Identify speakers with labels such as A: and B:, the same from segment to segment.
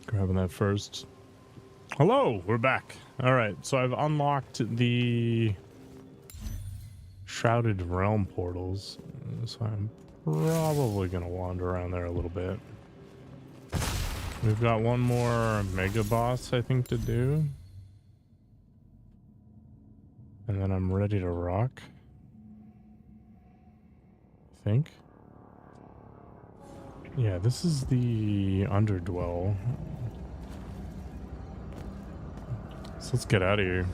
A: Grabbing that first. Hello, we're back. All right, so I've unlocked the Shrouded Realm portals, so I'm probably gonna wander around there a little bit. We've got one more mega boss, I think, to do, and then I'm ready to rock, I think. Yeah, this is the Underdwell. So let's get out of here.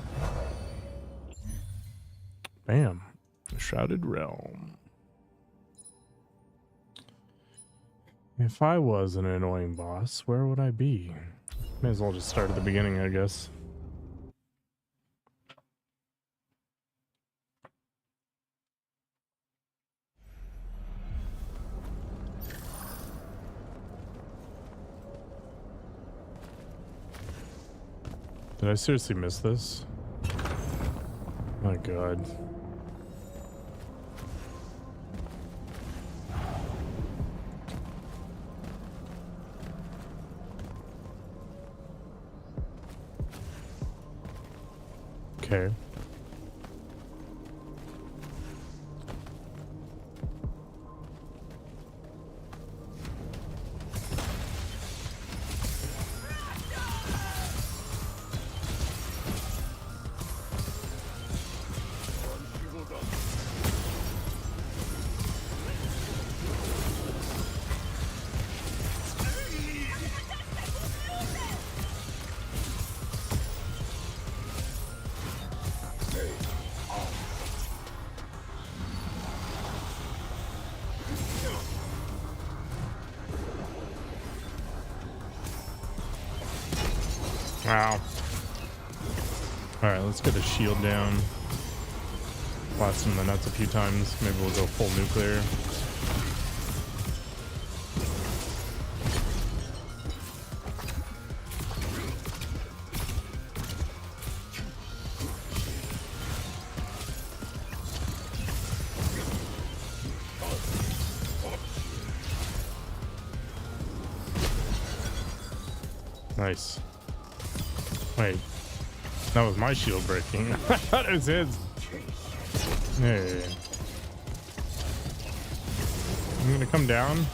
A: Bam. Shrouded Realm. If I was an annoying boss, where would I be? May as well just start at the beginning, I guess. Did I seriously miss this? My God. Okay. Wow. Alright, let's get a shield down. Blast him in the nuts a few times. Maybe we'll go full nuclear. Nice. Wait, that was my shield breaking. I thought it was his. Hey. I'm gonna come down.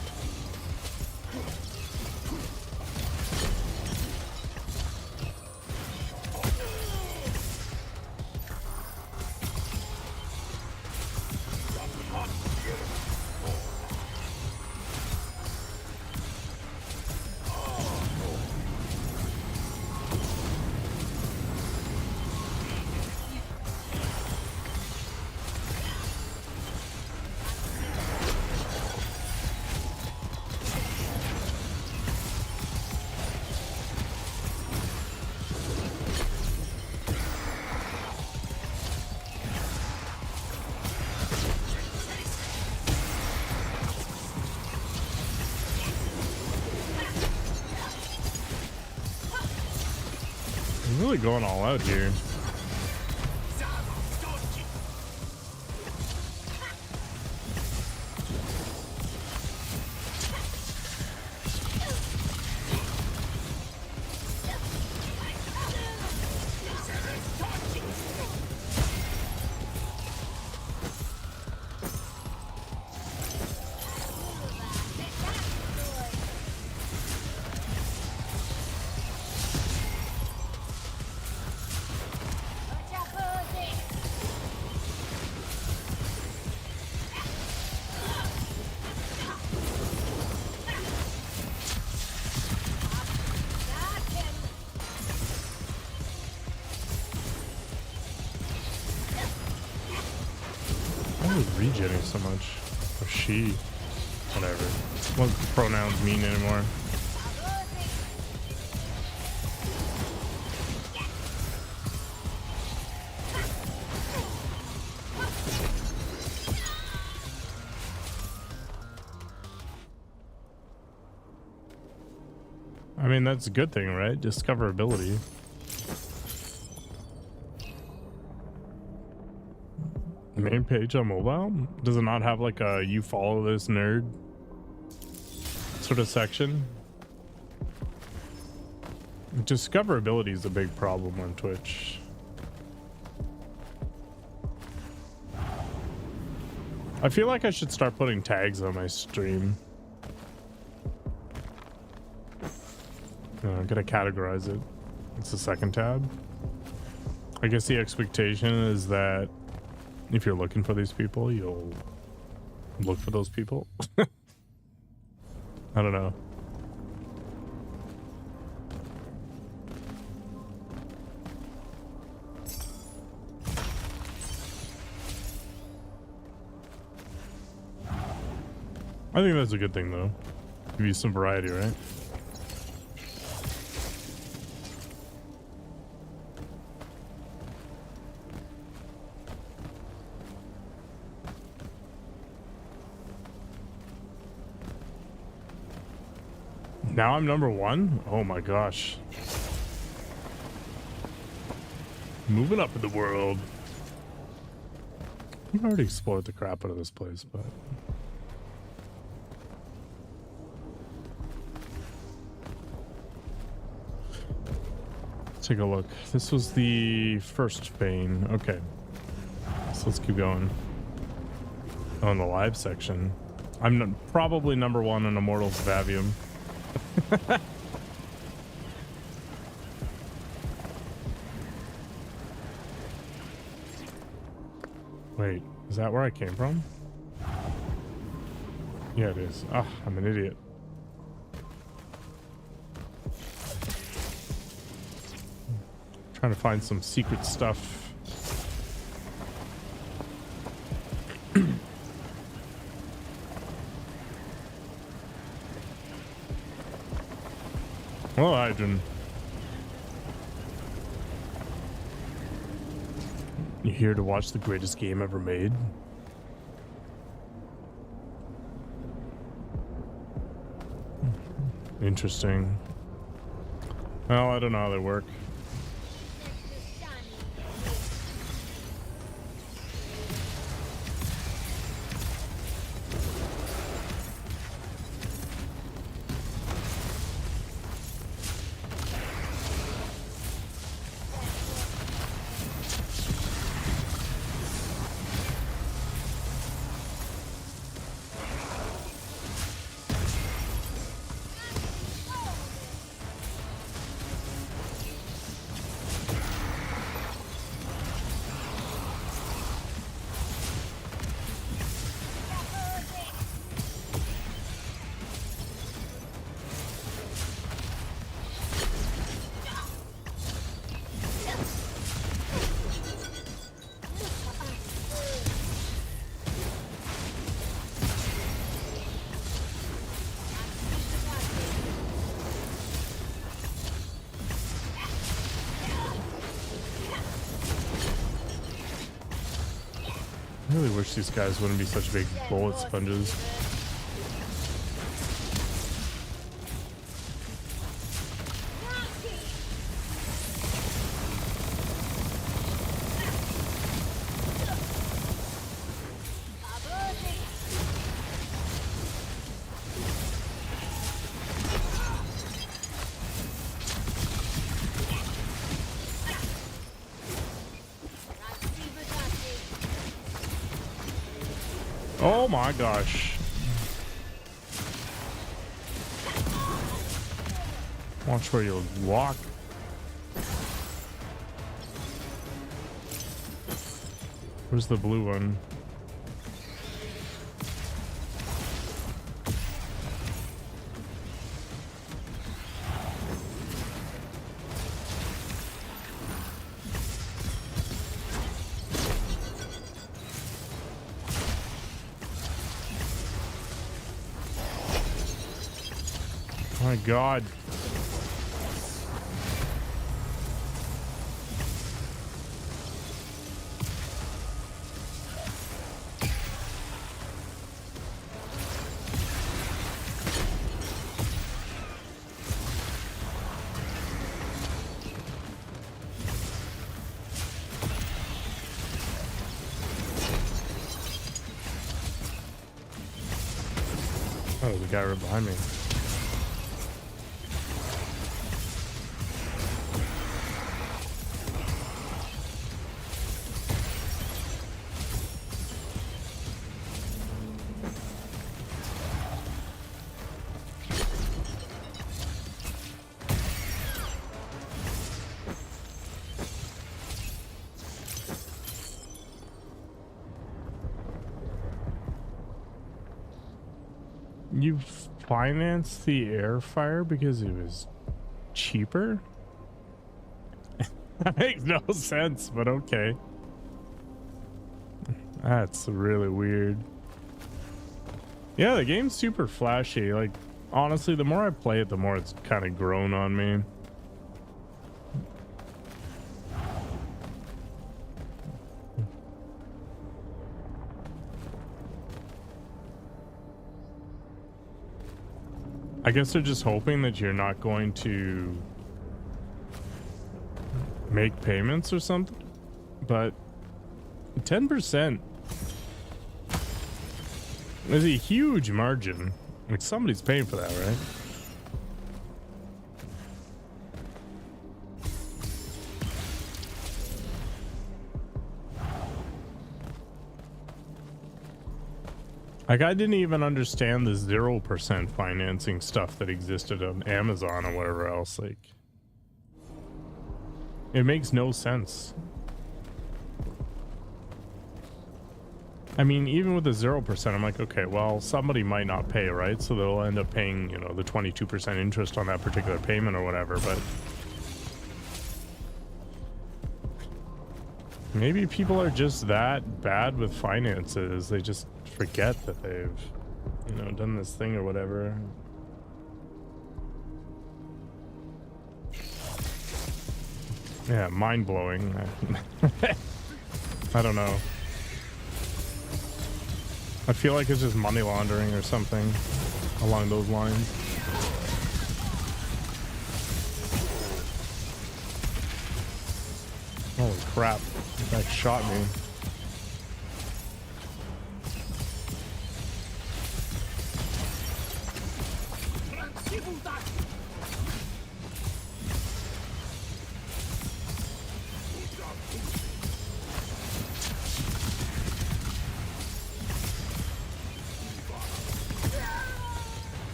A: I'm really going all out here. Why is regenning so much? Or she? Whatever. What pronouns mean anymore? I mean, that's a good thing, right? Discoverability. Main page on mobile? Does it not have like a you follow this nerd sort of section? Discoverability is a big problem on Twitch. I feel like I should start putting tags on my stream. I'm gonna categorize it. It's the second tab. I guess the expectation is that if you're looking for these people, you'll look for those people. I don't know. I think that's a good thing, though. Give you some variety, right? Now I'm number 1? Oh my gosh. Moving up in the world. We've already explored the crap out of this place, but... take a look. This was the first vein. Okay. So let's keep going. Oh, in the live section. I'm probably number 1 in Immortals of Aveum. Wait, is that where I came from? Yeah, it is. Ah, I'm an idiot. Trying to find some secret stuff. Hello, Hydron. You here to watch the greatest game ever made? Interesting. Well, I don't know how they work. I really wish these guys wouldn't be such big bullet sponges. Oh my gosh. Watch where you walk. Where's the blue one? My God. Oh, the guy right behind me. You financed the air fryer because it was cheaper? That makes no sense, but okay. That's really weird. Yeah, the game's super flashy. Like, honestly, the more I play it, the more it's kind of grown on me. I guess they're just hoping that you're not going to make payments or something, but 10% is a huge margin. Like, somebody's paying for that, right? Like, I didn't even understand the 0% financing stuff that existed on Amazon or whatever else. Like, it makes no sense. I mean, even with the 0%, I'm like, okay, well, somebody might not pay, right? So they'll end up paying, you know, the 22% interest on that particular payment or whatever, but maybe people are just that bad with finances. They just forget that they've, you know, done this thing or whatever. Yeah, mind-blowing. I don't know. I feel like it's just money laundering or something along those lines. Holy crap, that shot me.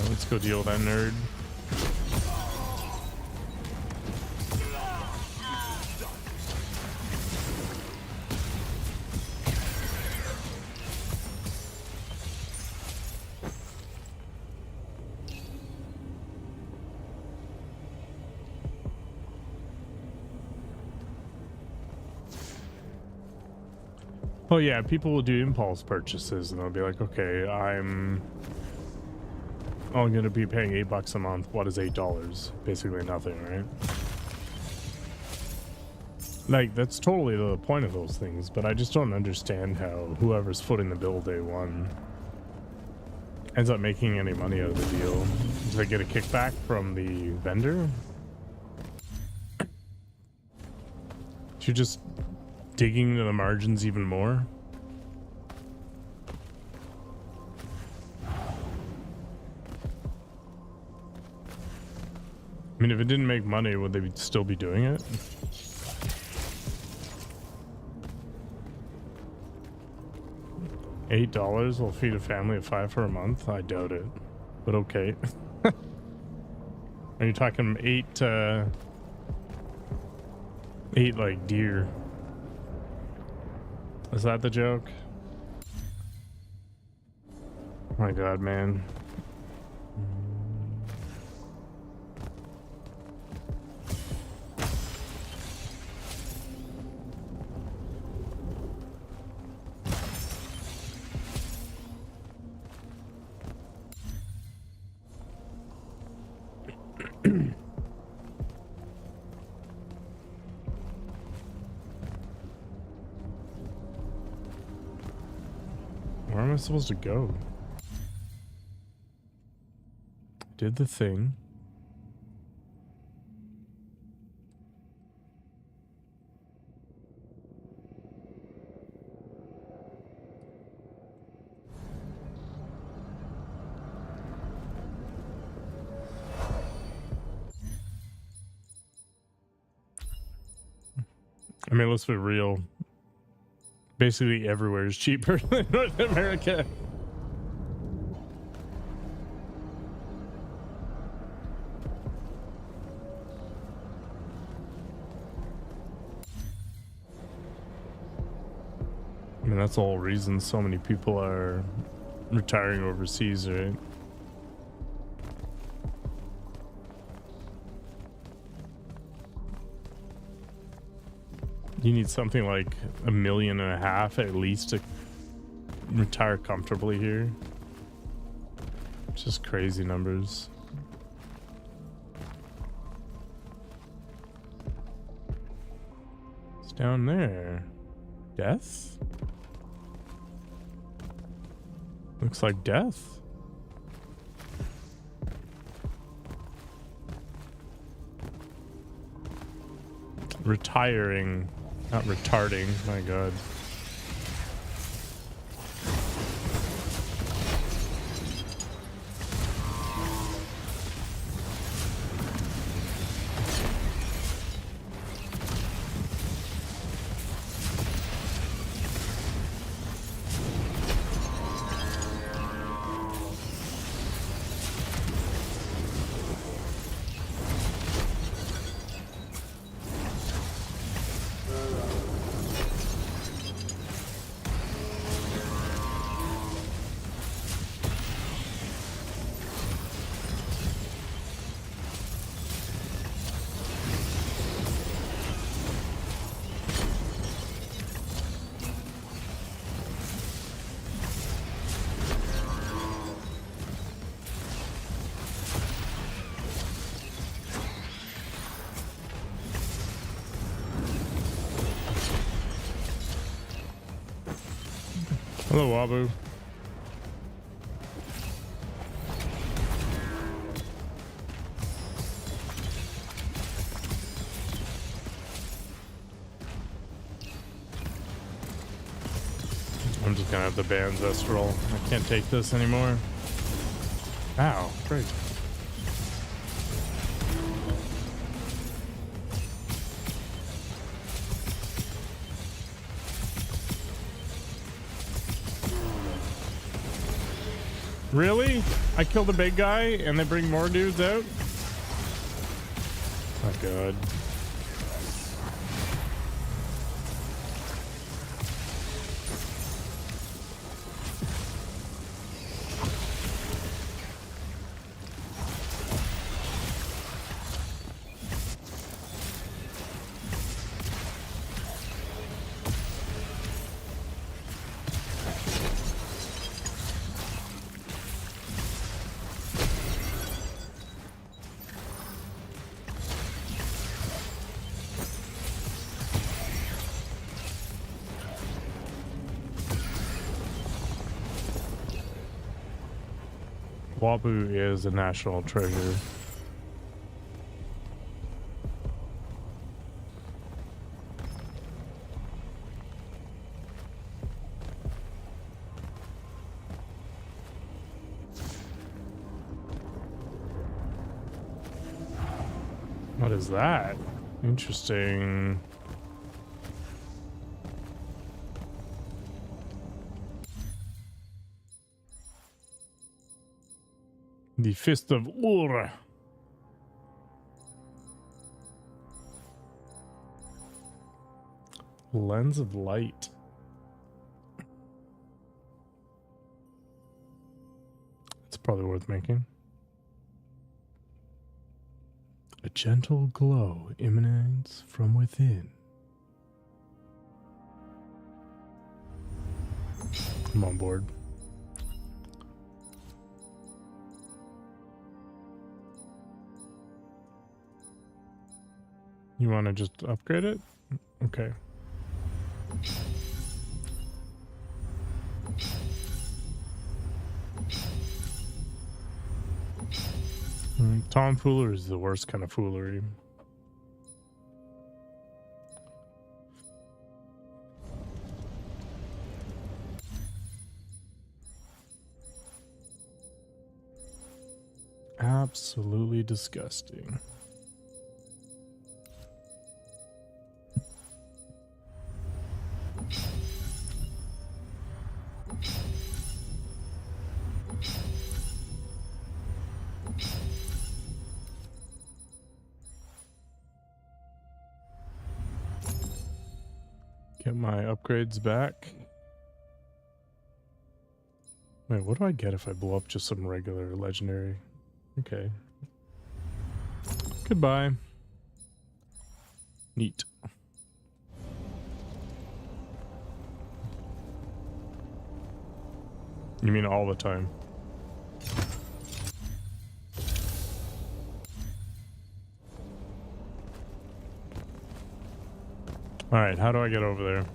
A: Let's go deal with that nerd. Oh yeah, people will do impulse purchases and they'll be like, okay, I'm going to be paying $8 a month. What is $8? Basically nothing, right? Like, that's totally the point of those things, but I just don't understand how whoever's footing the bill day one ends up making any money out of the deal. Do they get a kickback from the vendor? You're just digging into the margins even more. I mean, if it didn't make money, would they still be doing it? $8 will feed a family of 5 for a month? I doubt it, but okay. Are you talking 8 like deer? Is that the joke? My god, man. Where am I supposed to go? Did the thing. I mean, let's be real. Basically everywhere is cheaper than North America. I mean, that's the whole reason so many people are retiring overseas, right? You need something like $1.5 million at least to retire comfortably here. Just crazy numbers. It's down there. Death? Looks like death. Retiring, not retarding. My God. Hello, Wabu. I'm just gonna have the band's Zestral. I can't take this anymore. Ow, great. Really? I kill the big guy and they bring more dudes out? Oh God. Wabu is a national treasure. What is that? Interesting. The Fist of Ur. Lens of Light. It's probably worth making. A gentle glow emanates from within. I'm on board. You want to just upgrade it? Okay. Tomfoolery is the worst kind of foolery. Absolutely disgusting. Get my upgrades back. Wait, what do I get if I blow up just some regular legendary? Okay. Goodbye. Neat. You mean all the time? Alright, how do I get over there?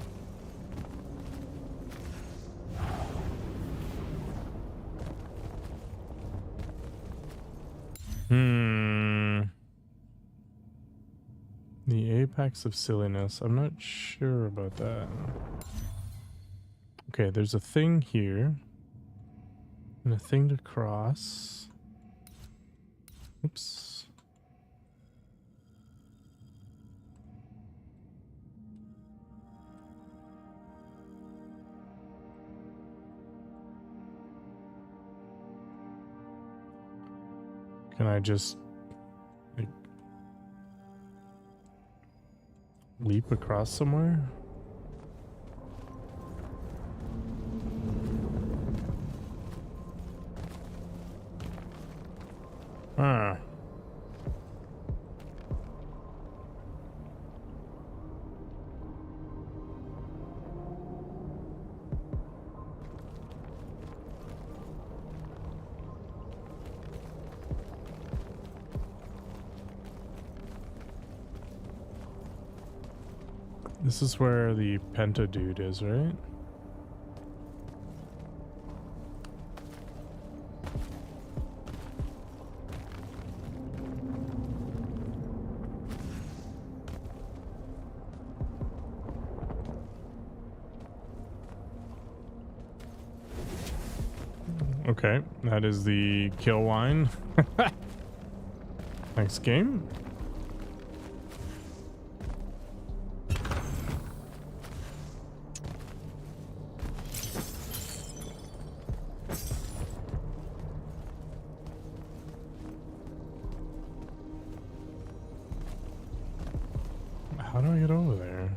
A: The apex of silliness. I'm not sure about that. Okay, there's a thing here. And a thing to cross. Oops. Can I just like, leap across somewhere? Ah. This is where the Penta dude is, right? Okay, that is the kill line. Thanks, game. How do I get over there?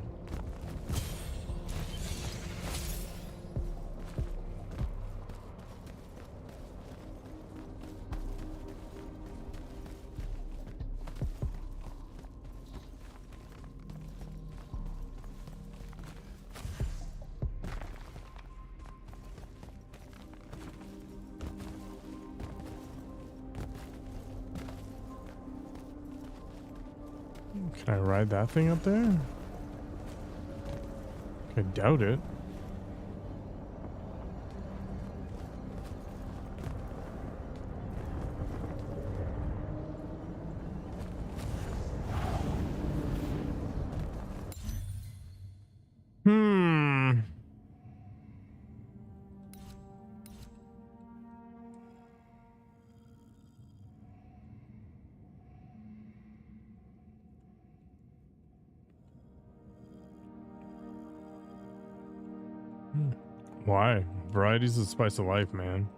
A: Can I ride that thing up there? I doubt it. Why? Variety's the spice of life, man.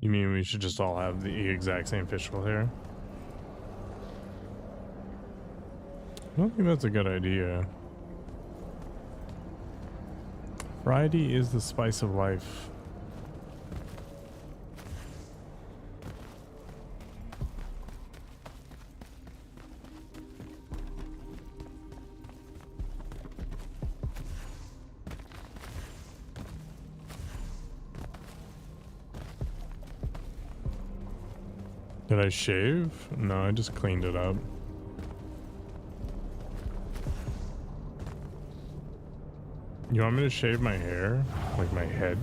A: You mean we should just all have the exact same fishbowl here? I don't think that's a good idea. Variety is the spice of life. Did I shave? No, I just cleaned it up. You want me to shave my hair? Like my head?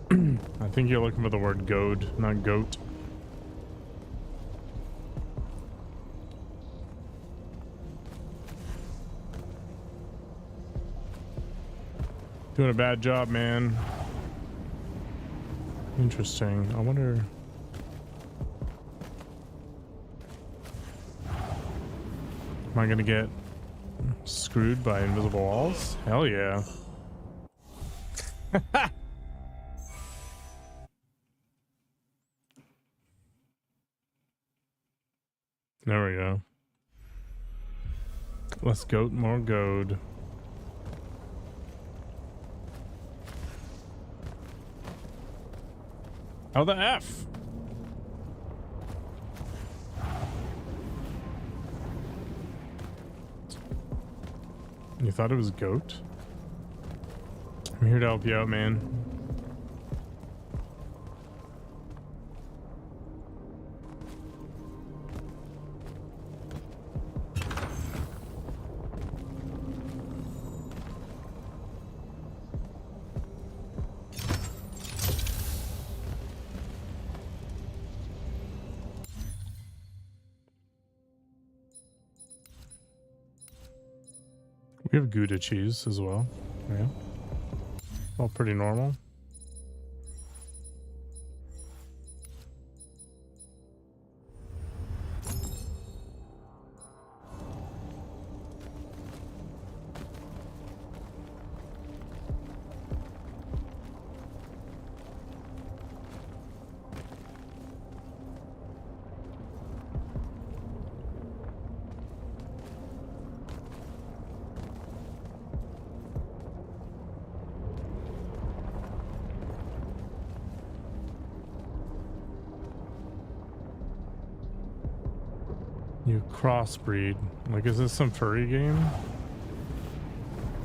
A: I think you're looking for the word goad, not goat. Doing a bad job, man. Interesting. I wonder... Am I gonna get screwed by invisible walls? Hell yeah. There we go. Less goat, more goad. How the F? You thought it was goat? I'm here to help you out, man. We have Gouda cheese as well. Yeah. All pretty normal. You crossbreed. Like, is this some furry game?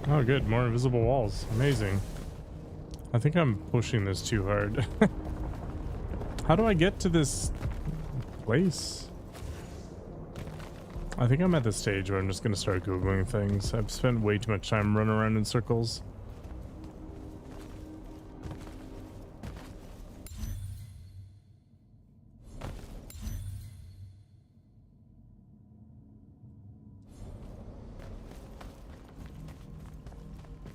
A: Oh, good. More invisible walls. Amazing. I think I'm pushing this too hard. How do I get to this place? I think I'm at the stage where I'm just going to start Googling things. I've spent way too much time running around in circles.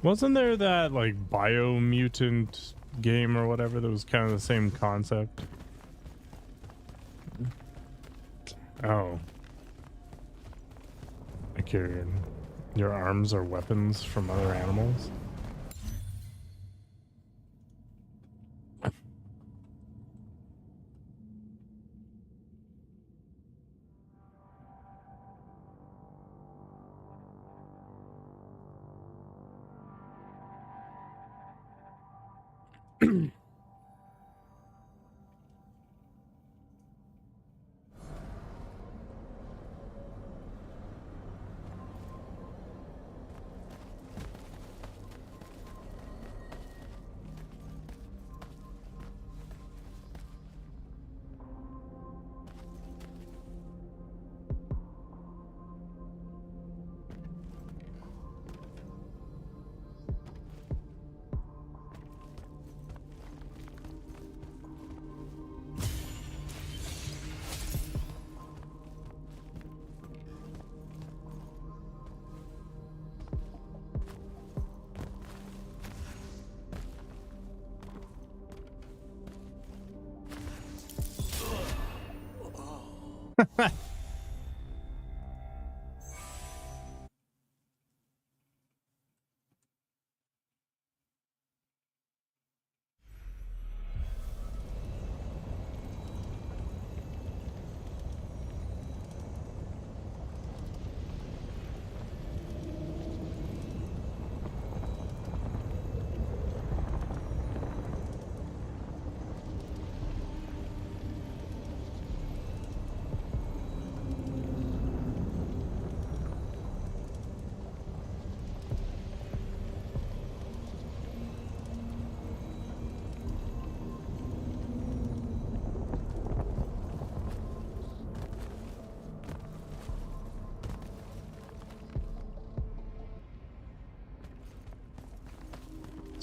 A: Wasn't there that like biomutant game or whatever that was kind of the same concept? Oh. Like your arms are weapons from other animals?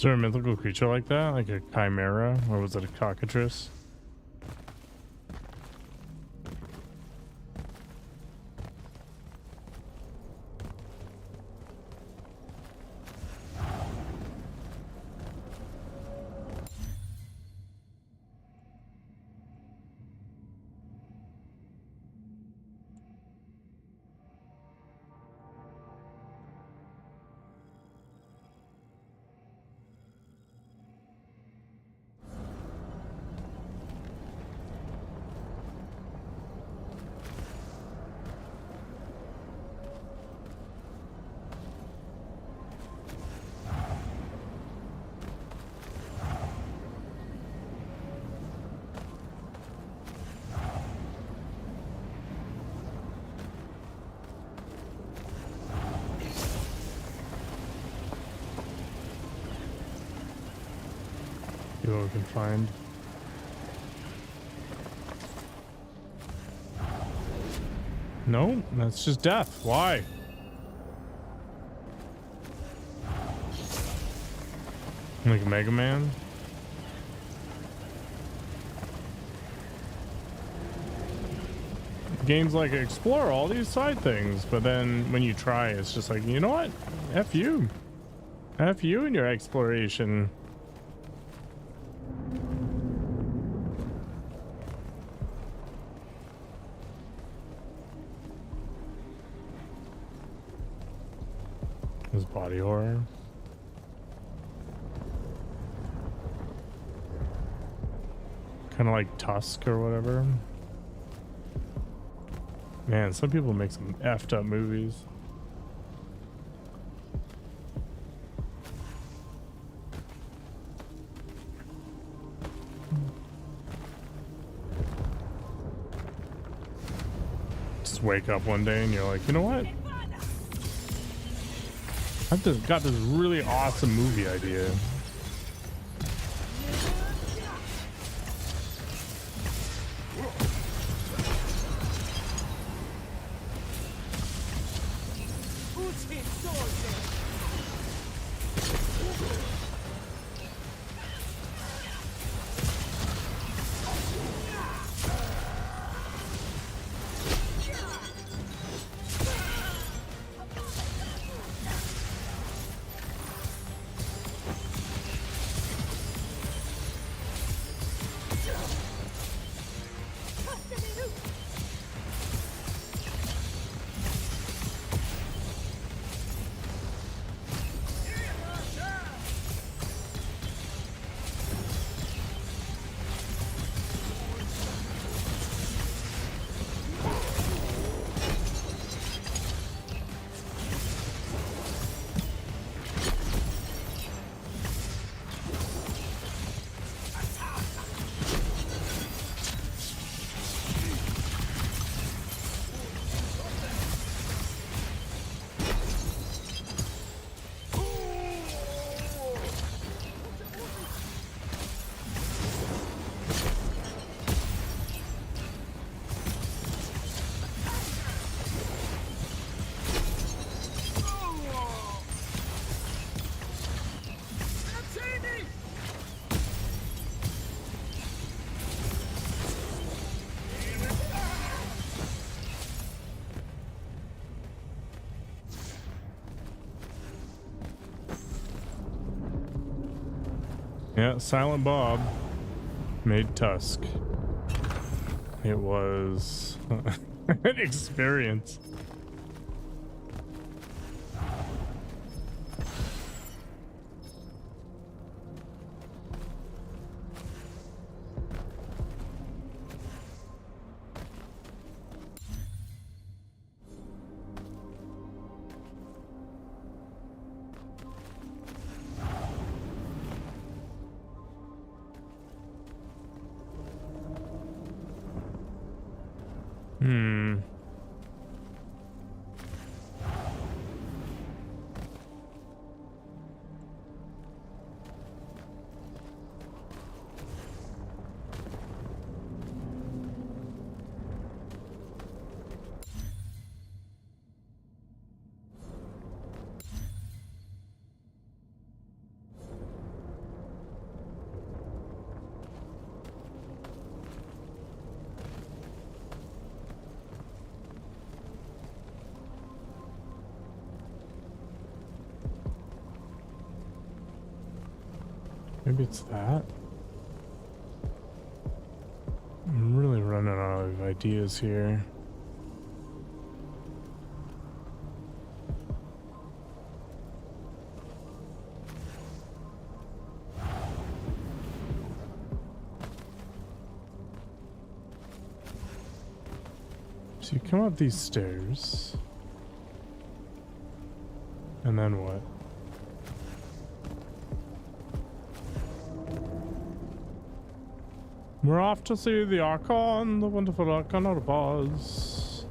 A: Is there a mythical creature like that? Like a chimera? Or was it a cockatrice? See what we can find. No, that's just death. Why? Like Mega Man? Games like explore all these side things, but then when you try, it's just like, you know what? F you. F you and your exploration. This body horror. Kind of like Tusk or whatever. Man, some people make some effed up movies. Just wake up one day and you're like, you know what? I've just got this really awesome movie idea. Yeah, Silent Bob made Tusk. It was an experience. Maybe it's that. I'm really running out of ideas here. So you come up these stairs. And then what? We're off to see the Archon, the wonderful Archon of Oz.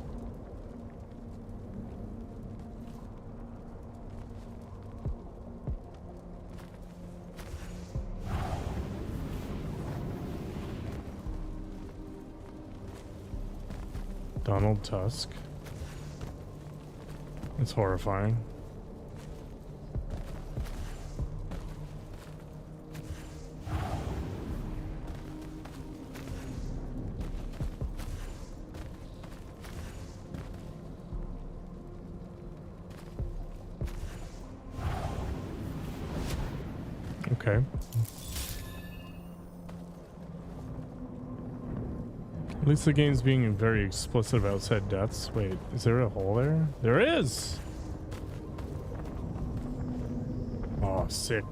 A: Donald Tusk. It's horrifying. Okay. At least the game's being very explicit about said deaths. Wait, is there a hole there? There is! Oh, sick.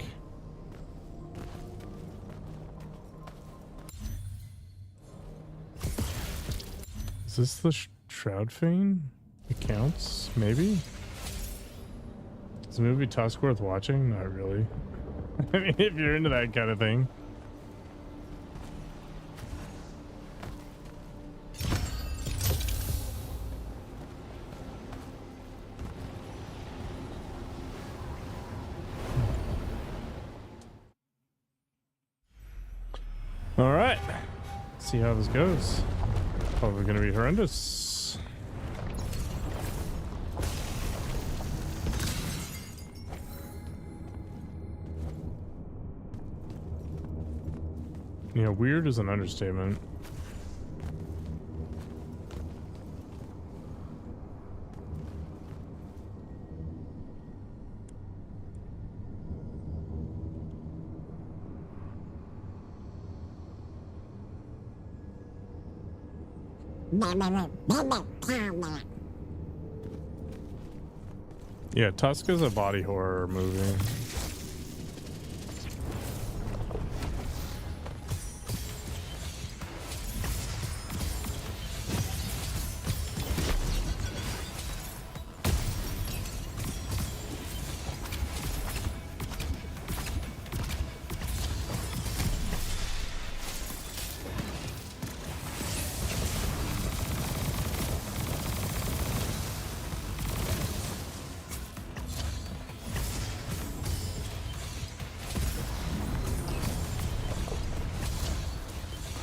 A: Is this the Shroud Fane? It counts? Maybe? Is the movie Tusk worth watching? Not really. I mean, if you're into that kind of thing. All right. See how this goes. Probably going to be horrendous. Yeah, weird is an understatement. Yeah, Tusk is a body horror movie.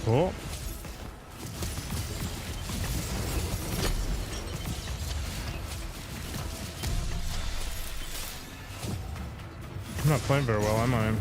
A: Oh. I'm not playing very well, am I?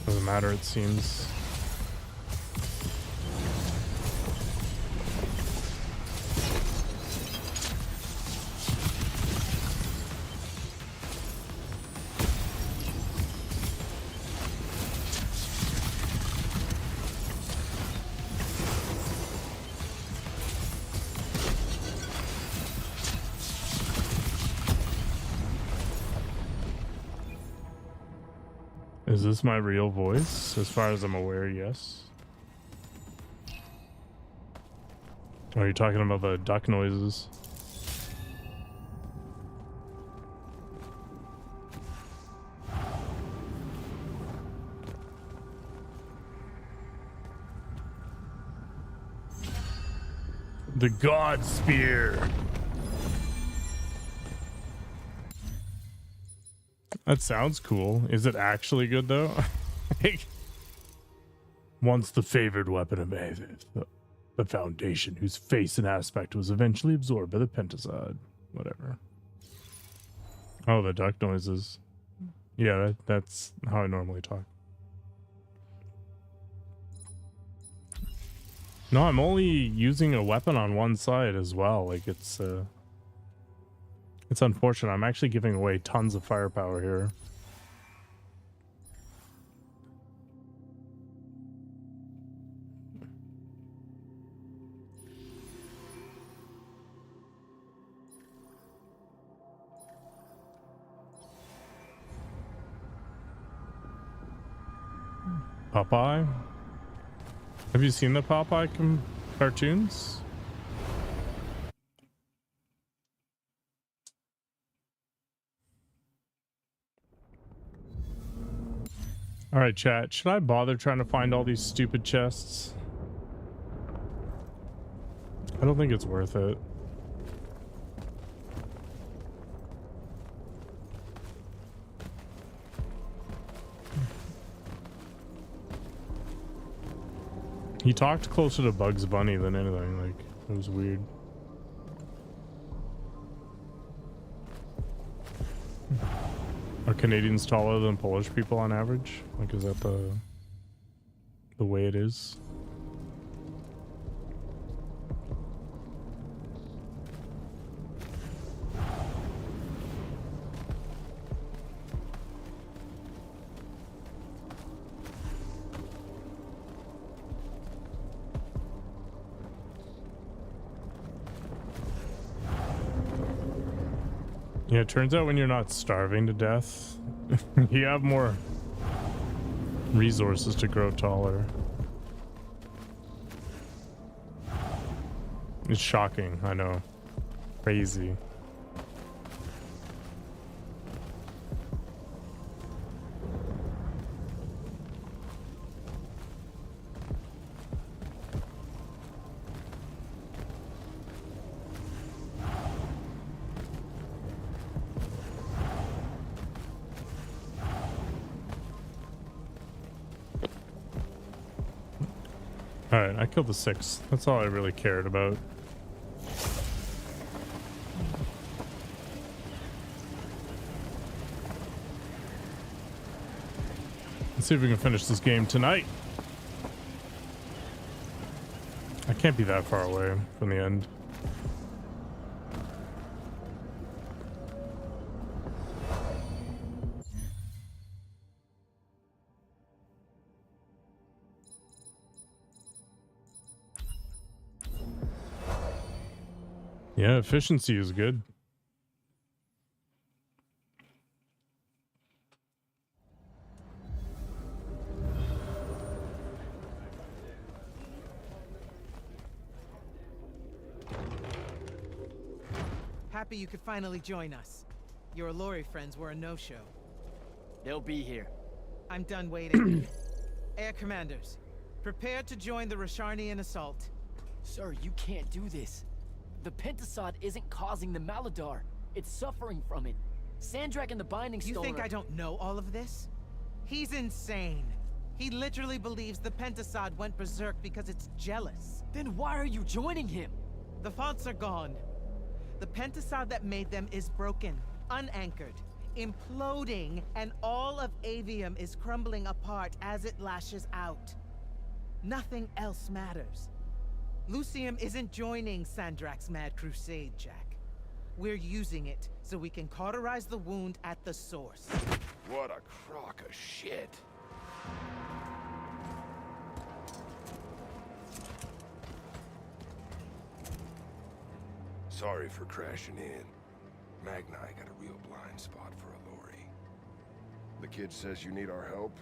A: Doesn't matter, it seems. Is this my real voice? As far as I'm aware, yes. Are you talking about the duck noises? The God Spear. That sounds cool. Is it actually good though? Once the favored weapon of Avis, the Foundation, whose face and aspect was eventually absorbed by the Pentasod. Whatever. Oh, the duck noises. Yeah, that's how I normally talk. No, I'm only using a weapon on one side as well. Like it's unfortunate. I'm actually giving away tons of firepower here. Popeye? Have you seen the Popeye cartoons? All right, chat. Should I bother trying to find all these stupid chests? I don't think it's worth it. He talked closer to Bugs Bunny than anything. Like, it was weird. Are Canadians taller than Polish people on average? Like, is that the way it is? Yeah, it turns out when you're not starving to death, you have more resources to grow taller. It's shocking, I know. Crazy. Alright, I killed the 6. That's all I really cared about. Let's see if we can finish this game tonight. I can't be that far away from the end. Yeah, efficiency is good.
B: Happy you could finally join us. Your Allori friends were a no-show.
C: They'll be here.
B: I'm done waiting. Air Commanders, prepare to join the Rasharnian assault.
C: Sir, you can't do this. The Pentasod isn't causing the Maladar. It's suffering from it. Sandrak and the Binding Stone.
B: You think I don't know all of this? He's insane. He literally believes the Pentasod went berserk because it's jealous.
C: Then why are you joining him?
B: The fonts are gone. The Pentasod that made them is broken, unanchored, imploding, and all of Aveum is crumbling apart as it lashes out. Nothing else matters. Lucium isn't joining Sandrak's mad crusade, Jack. We're using it so we can cauterize the wound at the source.
D: What a crock of shit. Sorry for crashing in. Magna got a real blind spot for Allori. The kid says you need our help.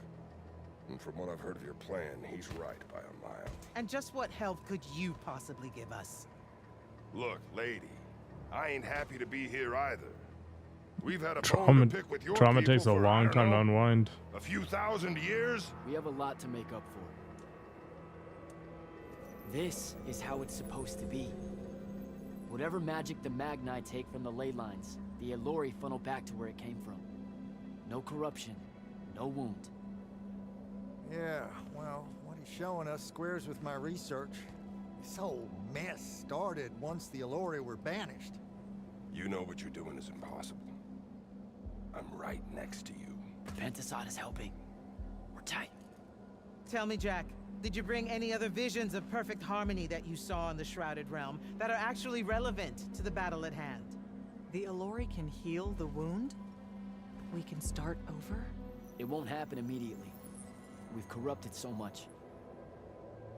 D: And from what I've heard of your plan, he's right by a mile.
B: And just what help could you possibly give us?
D: Look, lady, I ain't happy to be here either. We've had a bone to pick with your
A: Trauma
D: people
A: takes a
D: for,
A: long time to unwind.
D: a few thousand years?
C: We have a lot to make up for. This is how it's supposed to be. Whatever magic the Magni take from the ley lines, the Elori funnel back to where it came from. No corruption, no wound.
E: Yeah, well, what he's showing us squares with my research. This whole mess started once the Elori were banished.
D: You know what you're doing is impossible. I'm right next to you.
C: The Pentasod is helping. We're tight.
B: Tell me, Jack, did you bring any other visions of perfect harmony that you saw in the Shrouded Realm that are actually relevant to the battle at hand?
F: The Elori can heal the wound? We can start over?
C: It won't happen immediately. We've corrupted so much.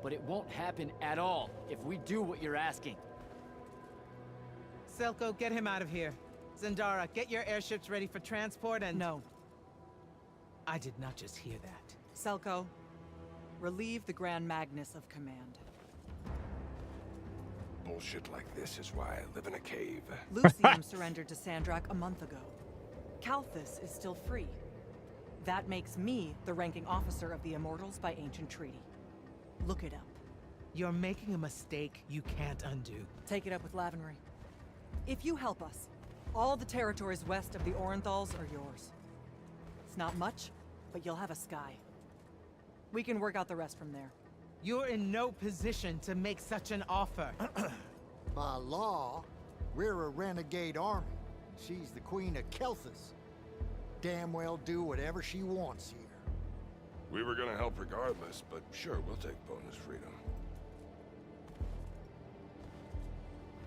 C: But it won't happen at all if we do what you're asking.
B: Selko, get him out of here. Zendara, get your airships ready for transport and—
F: No.
B: I did not just hear that.
F: Selko, relieve the Grand Magnus of command.
D: Bullshit like this is why I live in a cave.
F: Lucium surrendered to Sandrak a month ago. Kalthus is still free. That makes me the ranking officer of the Immortals by ancient treaty. Look it up.
B: You're making a mistake you can't undo.
F: Take it up with Lavenry. If you help us, all the territories west of the Orenthals are yours. It's not much, but you'll have a sky. We can work out the rest from there.
B: You're in no position to make such an offer.
E: By law, we're a renegade army. She's the queen of Kalthus. Damn well do whatever she wants here.
D: We were gonna help regardless, but sure, we'll take bonus freedom.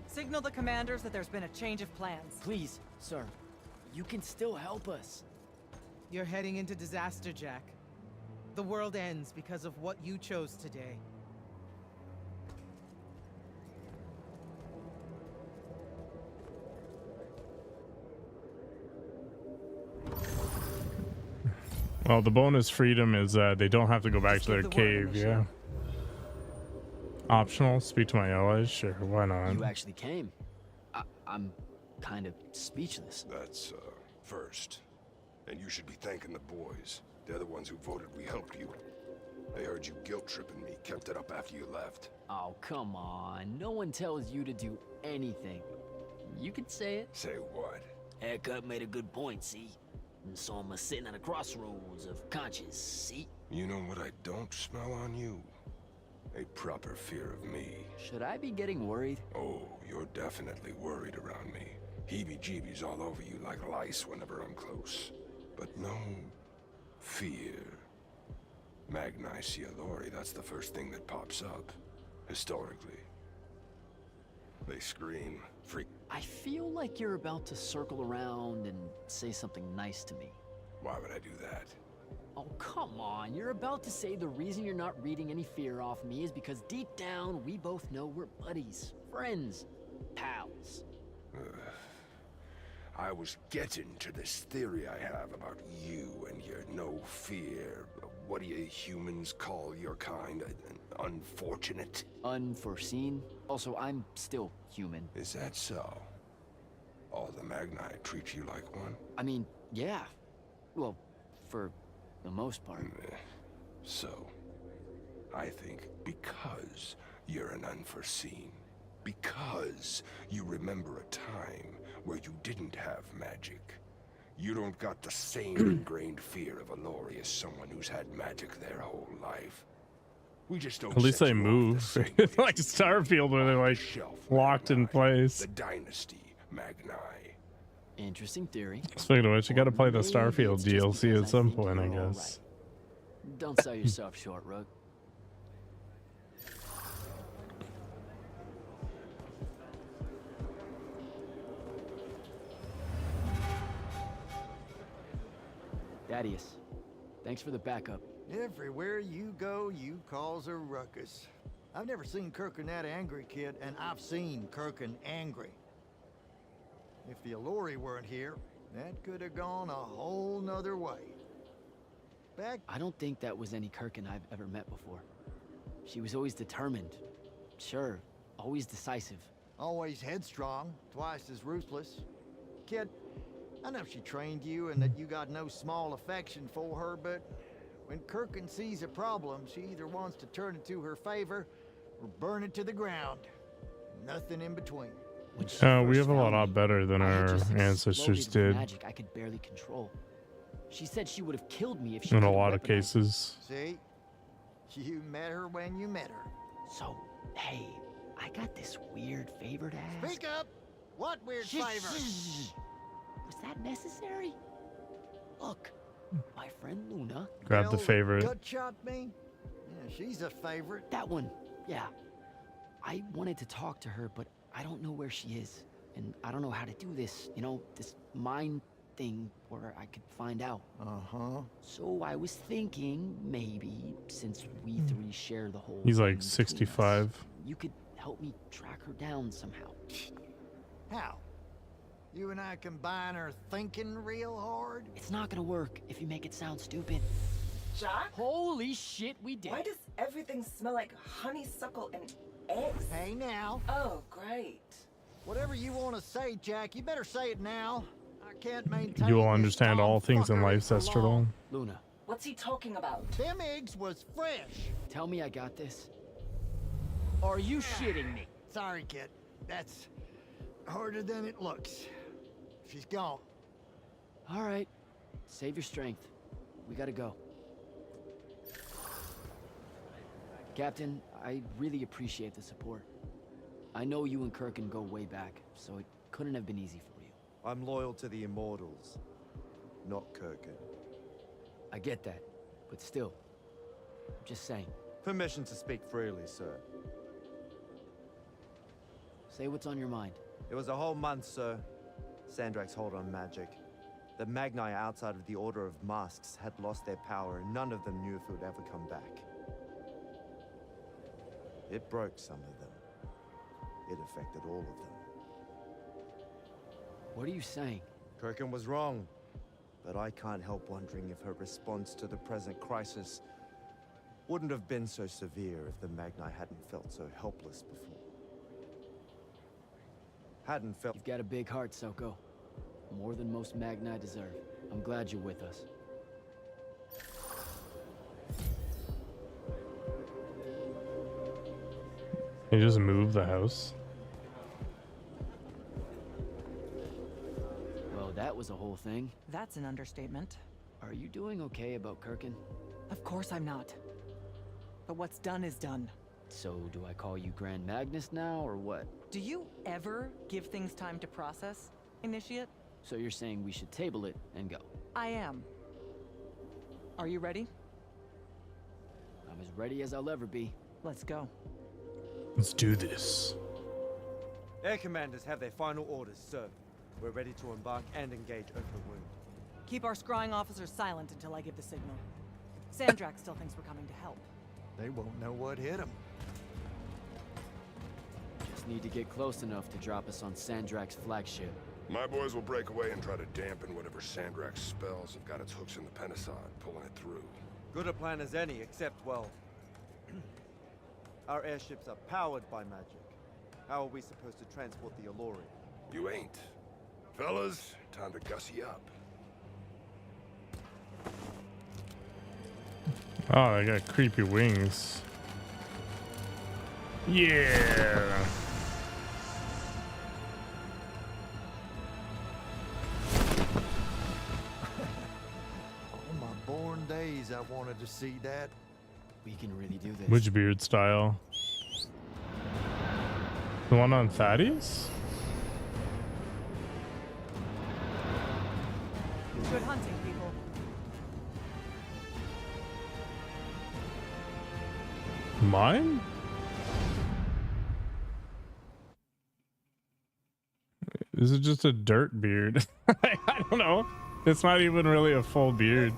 F: Signal the commanders that there's been a change of plans.
C: Please, sir. You can still help us.
B: You're heading into disaster, Jack. The world ends because of what you chose today.
A: Well, the bonus freedom is they don't have to go back
F: Just
A: to their
F: give the word,
A: cave, yeah. Optional, speak to my allies, sure, why not?
C: You actually came. I'm kind of speechless.
D: That's, first. And you should be thanking the boys. They're the ones who voted we helped you. They heard you guilt-tripping me, kept it up after you left.
C: Oh, come on. No one tells you to do anything. You can say it.
D: Say what?
C: Haircut made a good point, see? And so I'm sitting at a crossroads of conscience, see?
D: You know what I don't smell on you? A proper fear of me.
C: Should I be getting worried?
D: Oh, you're definitely worried around me. Heebie-jeebies all over you like lice whenever I'm close. But no fear. Magni Elori, that's the first thing that pops up. Historically. They scream, freak.
C: I feel like you're about to circle around and say something nice to me.
D: Why would I do that?
C: Oh, come on. You're about to say the reason you're not reading any fear off me is because deep down, we both know we're buddies, friends, pals.
D: I was getting to this theory I have about you and your no fear. What do you humans call your kind? Unfortunate?
C: Unforeseen. Also, I'm still human.
D: Is that so? All the Magni treat you like one?
C: I mean, yeah. Well, for the most part.
D: So, I think because you're an unforeseen, because you remember a time where you didn't have magic, you don't got the same ingrained fear of Elori as someone who's had magic their whole life. We just don't.
A: At least
D: set
A: they
D: you off the
A: move.
D: same
A: It's
D: way.
A: like Starfield where they're like
D: Shelf
A: locked in
D: Magni,
A: place.
D: The dynasty Magni.
C: Interesting theory.
A: Speaking of which, you gotta play the
C: Maybe
A: Starfield
C: it's just
A: DLC
C: because
A: at some
C: think
A: point, I
C: you're all
A: guess.
C: right. Don't sell yourself short, Rook. Thaddeus, thanks for the backup.
E: Everywhere you go, you cause a ruckus. I've never seen Kirkin that angry, kid, and I've seen Kirkin angry. If the Elori weren't here, that could have gone a whole nother way. Back
C: I don't think that was any Kirkin I've ever met before. She was always determined. Sure, always decisive.
E: always headstrong, twice as ruthless. Kid, I know she trained you and that you got no small affection for her, but when Kirkin sees a problem, she either wants to turn it to her favor or burn it to the ground. Nothing in between.
C: When she
A: We
C: first
A: have a
C: found
A: lot
C: me,
A: better than
C: I had
A: our
C: just
A: ancestors
C: exploded with
A: did
C: magic I could barely control. She said she would have killed me if she
A: in a
C: could've
A: lot of
C: weaponized it.
A: cases.
E: See? You met her when you met her.
C: So, hey, I got this weird favor to ask.
E: Speak up! What weird
C: Shh,
E: favor?
C: shh. Was that necessary? Look, my friend Luna.
A: Grab the
E: Well,
A: favorite.
E: Gut shot me? Yeah, she's a favorite.
C: That one, yeah. I wanted to talk to her, but I don't know where she is. And I don't know how to do this, you know, this mind thing where I could find out.
E: Uh-huh.
C: So I was thinking maybe, since we three share the whole
A: He's
C: thing
A: like
C: between
A: 65.
C: us, you could help me track her down somehow.
E: How? You and I combine our thinking real hard?
C: It's not gonna work if you make it sound stupid.
G: Jack?
C: Holy shit, we did.
G: Why does everything smell like honeysuckle and eggs?
E: Hey now.
G: Oh, great.
E: Whatever you want to say, Jack, you better say it now. I can't maintain.
A: You will
E: this
A: understand all things in
E: tomfuckery
A: life,
E: for
A: Zestradol.
E: long.
C: Luna,
G: What's he talking about?
E: Them eggs was fresh.
C: tell me I got this. Are you shitting me?
E: Sorry, kid. That's harder than it looks. She's gone.
C: All right, save your strength. We gotta go. Captain, I really appreciate the support. I know you and Kirkin go way back, so it couldn't have been easy for you.
H: I'm loyal to the Immortals, not Kirkin.
C: I get that, but still, I'm just saying.
H: Permission to speak freely, sir.
C: Say what's on your mind.
H: It was a whole month, sir. Sandrak's hold on magic. The Magni outside of the Order of Masks had lost their power, and none of them knew if it would ever come back. It broke some of them. It affected all of them.
C: What are you saying?
H: Kirkin was wrong, but I can't help wondering if her response to the present crisis wouldn't have been so severe if the Magni hadn't felt so helpless before. Hadn't felt...
C: You've got a big heart, Soko. More than most Magni deserve. I'm glad you're with us.
A: He just moved the house.
C: Well, that was a whole thing.
F: That's an understatement.
C: Are you doing okay about Kirkin?
F: Of course I'm not. But what's done is done.
C: So, do I call you Grand Magnus now, or what?
F: Do you ever give things time to process, Initiate?
C: So you're saying we should table it and go?
F: I am. Are you ready?
C: I'm as ready as I'll ever be.
F: Let's go.
A: Let's do this.
H: Air commanders have their final orders, sir. We're ready to embark and engage open wound.
F: Keep our scrying officers silent until I give the signal. Sandrak still thinks we're coming to help.
E: They won't know what hit them.
C: Just need to get close enough to drop us on Sandrak's flagship.
D: My boys will break away and try to dampen whatever Sandrak's spells have got its hooks in the Pentasod, pulling it through.
H: Good a plan as any, except, well... our airships are powered by magic. How are we supposed to transport the Alluri?
D: You ain't. Fellas, time to gussy up.
A: Oh, they got creepy wings. Yeah.
E: On my born days, I wanted to see that.
C: We can really do this.
A: Which beard style? The one on Thaddeus?
F: Good hunting, people.
A: Mine? Is it just a dirt beard? I don't know. It's not even really a full beard.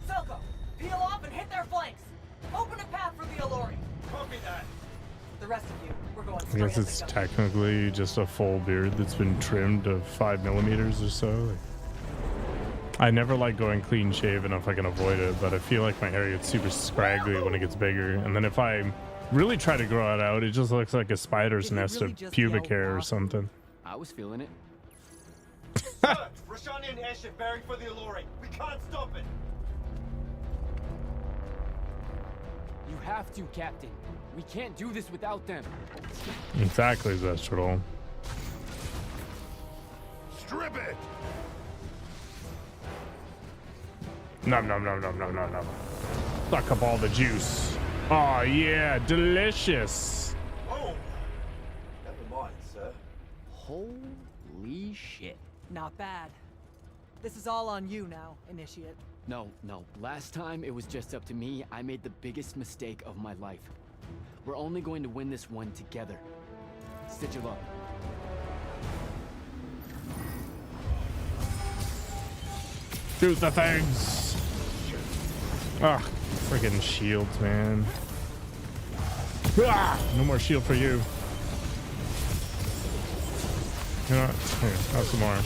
F: Selko, peel off and hit their flanks. Open a path for the Alluri.
H: Copy that!
F: The rest of you, we're going
A: I
F: straight
A: guess
F: at
A: it's
F: the gun.
A: technically just a full beard that's been trimmed to 5 millimeters or so. I never like going clean shaven if I can avoid it, but I feel like my hair gets super scraggly when it gets bigger. And then if I really try to grow it out, it just looks like a spider's
F: Did he
A: nest
F: really
A: of
F: just
A: pubic
F: yell
A: hair or
F: awesome?
A: something.
C: I was feeling it.
H: Sir, Rashanian airship bearing for the Alluri. We can't stop it!
C: You have to, Captain. We can't do this without them.
A: Exactly, Zestral.
D: Strip it!
A: Nom nom nom nom nom nom nom. Suck up all the juice. Oh yeah, delicious.
H: Oh! Never mind, sir.
C: Holy shit.
F: Not bad. This is all on you now, Initiate.
C: No. Last time it was just up to me. I made the biggest mistake of my life. We're only going to win this one together. Sigil up.
A: Shoot the things. Ah, freaking shields, man. Ah, no more shield for you. You know what? Here, have some more.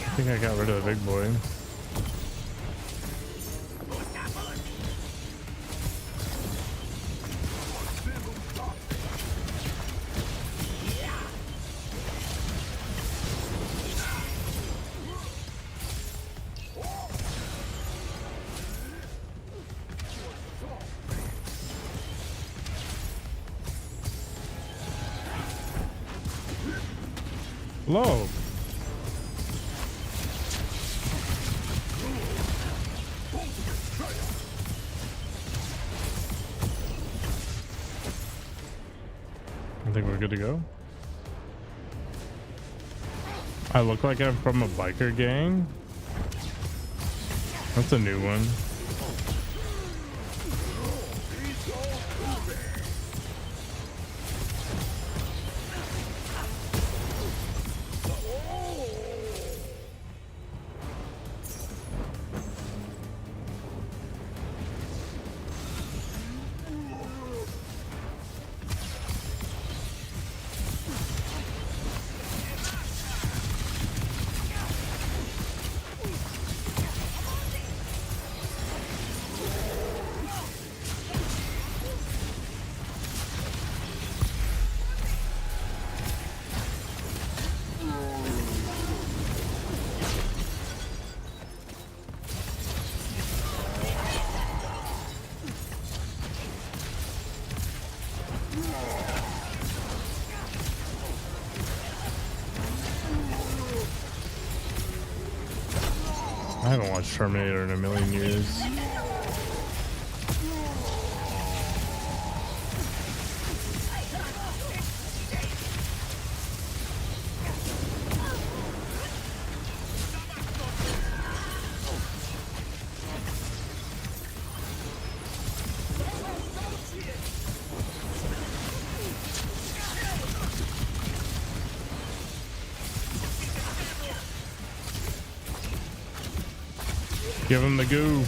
A: I think I got rid of the big boy. Hello. I think we're good to go. I look like I'm from a biker gang. That's a new one. I haven't watched Terminator in a million years. Give him the goo.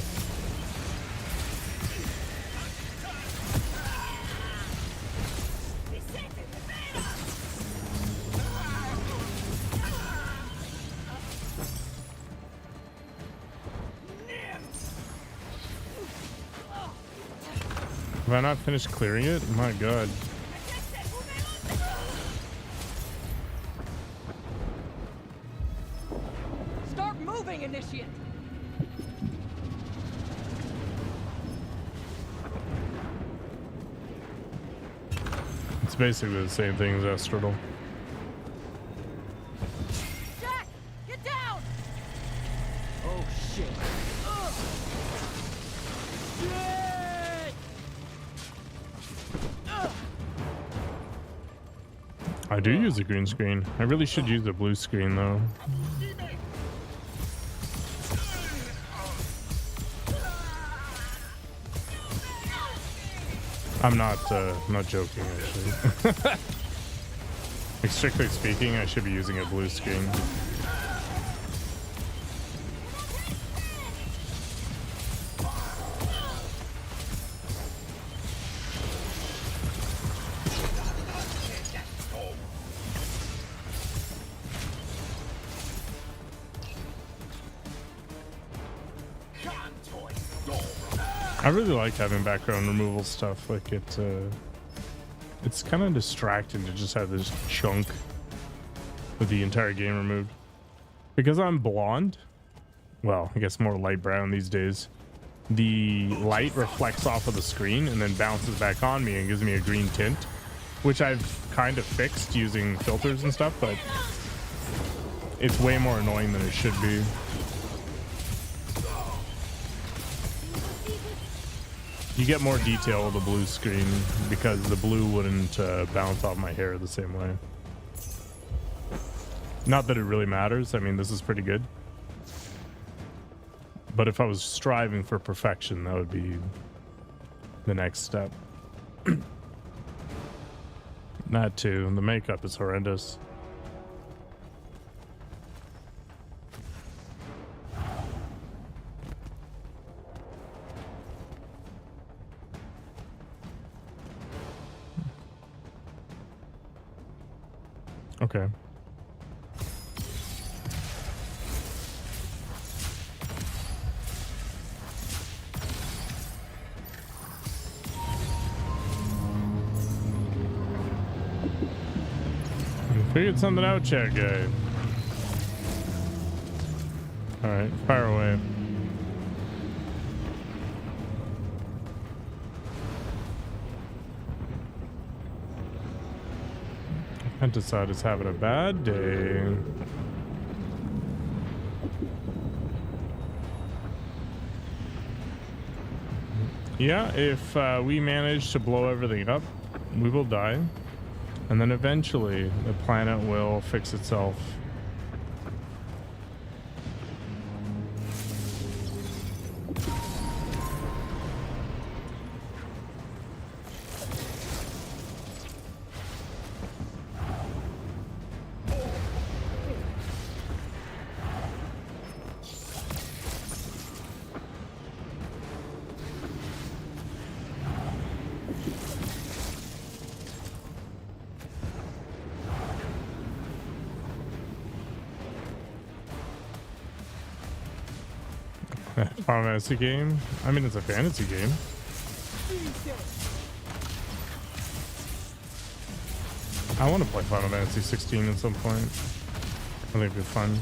A: Have I not finished clearing it? My God.
F: Start moving, Initiate!
A: It's basically the same thing as Estradiol.
F: Jack! Get down!
C: Oh shit. Shit!
A: I do use a green screen. I really should use a blue screen though. I'm not joking actually. Like, strictly speaking, I should be using a blue screen. I really like having background removal stuff. Like it's kind of distracting to just have this chunk with the entire game removed. Because I'm blonde, well, I guess more light brown these days, the light reflects off of the screen and then bounces back on me and gives me a green tint, which I've kind of fixed using filters and stuff, but it's way more annoying than it should be. You get more detail with the blue screen because the blue wouldn't bounce off my hair the same way. Not that it really matters. I mean, this is pretty good. But if I was striving for perfection, that would be the next step. That too. The makeup is horrendous. Okay. Figured something out, chat guy. Alright, fire away. Penticide is having a bad day. Yeah, if we manage to blow everything up, we will die. And then eventually the planet will fix itself. Final Fantasy game? I mean, it's a fantasy game. I want to play Final Fantasy 16 at some point. I think it'd be fun.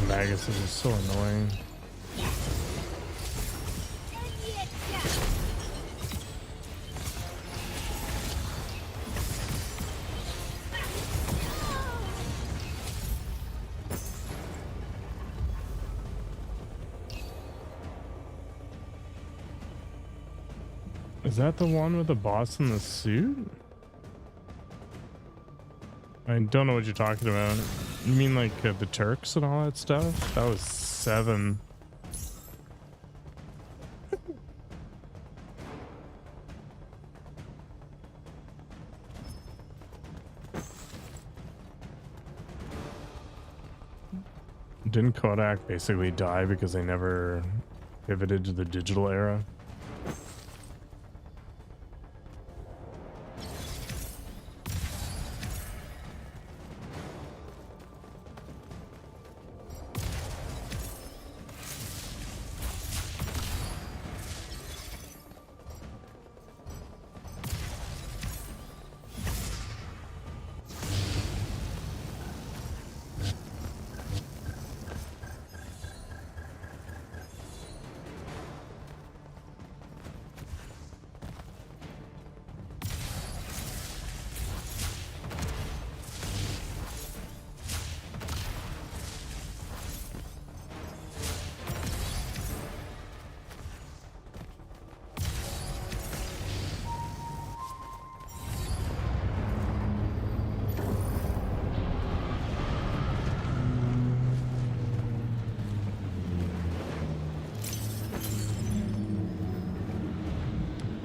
A: Magus is just so annoying. Is that the one with the boss in the suit? I don't know what you're talking about. You mean like the Turks and all that stuff? That was 7. Didn't Kodak basically die because they never pivoted to the digital era?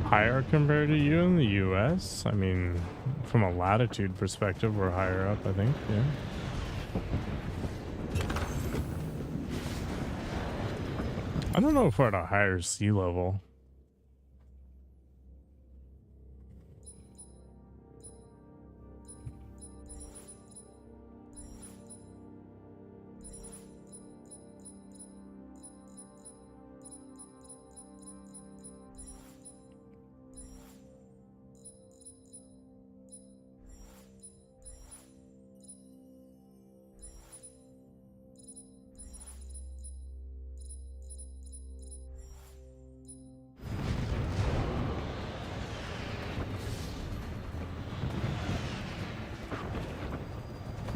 A: Higher compared to you in the US? I mean, from a latitude perspective, we're higher up, I think, yeah. I don't know if we're at a higher sea level.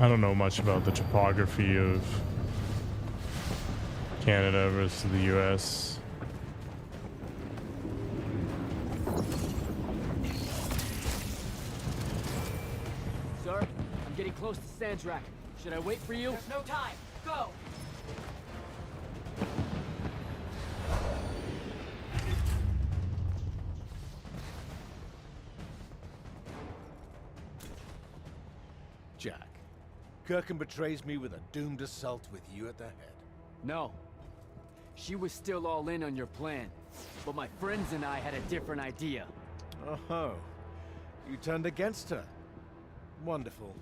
A: I don't know much about the topography of Canada versus the US.
C: Sir, I'm getting close to Sandrak. Should I wait for you?
B: There's no time. Go.
I: Jack, Kirkin betrays me with a doomed assault with you at the head.
C: No. She was still all in on your plan. But my friends and I had a different idea.
I: Oh, you turned against her. Wonderful.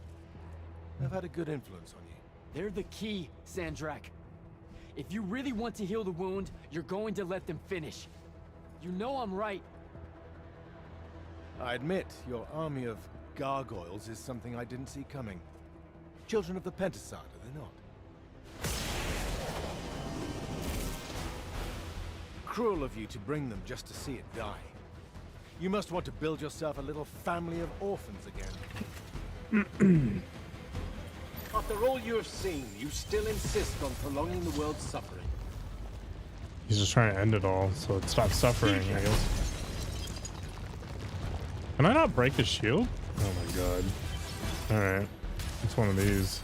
I: I've had a good influence on you.
C: They're the key, Sandrak. If you really want to heal the wound, you're going to let them finish. You know I'm right.
I: I admit, your army of gargoyles is something I didn't see coming. Children of the Pentasad, are they not? Cruel of you to bring them just to see it die. You must want to build yourself a little family of orphans again. After all you have seen, you still insist on prolonging the world's suffering.
A: He's just trying to end it all, so it stops suffering, I guess. Can I not break his shield? Oh my god. Alright. It's one of these.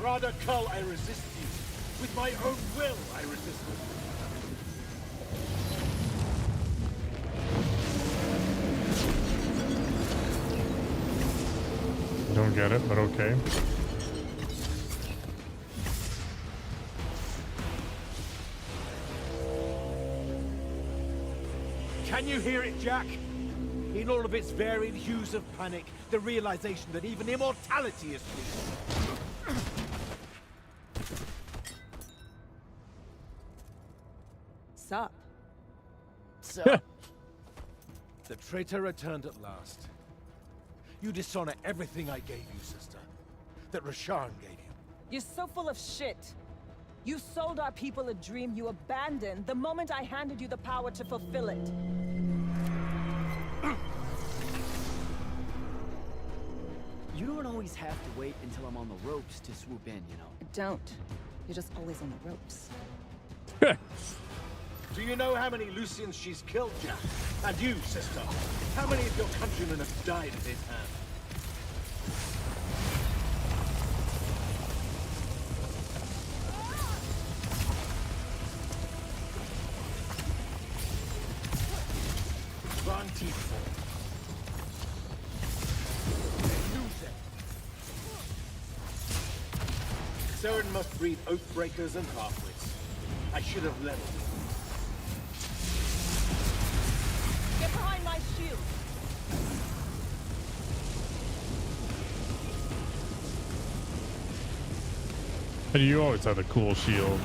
I: Rada Kull, I resist you. With my own will, I resist you.
A: Don't get it, but okay.
I: Can you hear it, Jack? In all of its varied hues of panic, the realization that even immortality is fleeting.
F: Sup?
C: So,
I: The traitor returned at last. You dishonor everything I gave you, sister. That Rasharn gave you.
J: You're so full of shit. You sold our people a dream you abandoned the moment I handed you the power to fulfill it.
C: you don't always have to wait until I'm on the ropes to swoop in, you know?
J: Don't. You're just always on the ropes.
I: Do you know how many Lucians she's killed, Jack? And you, sister? How many of your countrymen have died at his hand? Saren must breed oathbreakers and halfwits. I should have leveled you.
J: Get behind my shield.
A: But you always had a cool shield.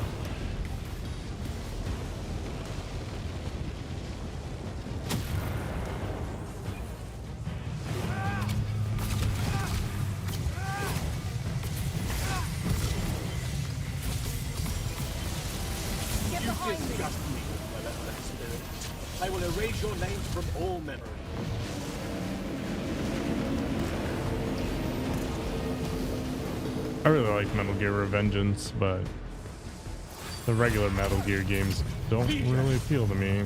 I: Disgust me, malevolent spirit. I will erase your names from all memory.
A: I really like Metal Gear Revengeance, but the regular Metal Gear games don't really appeal to me.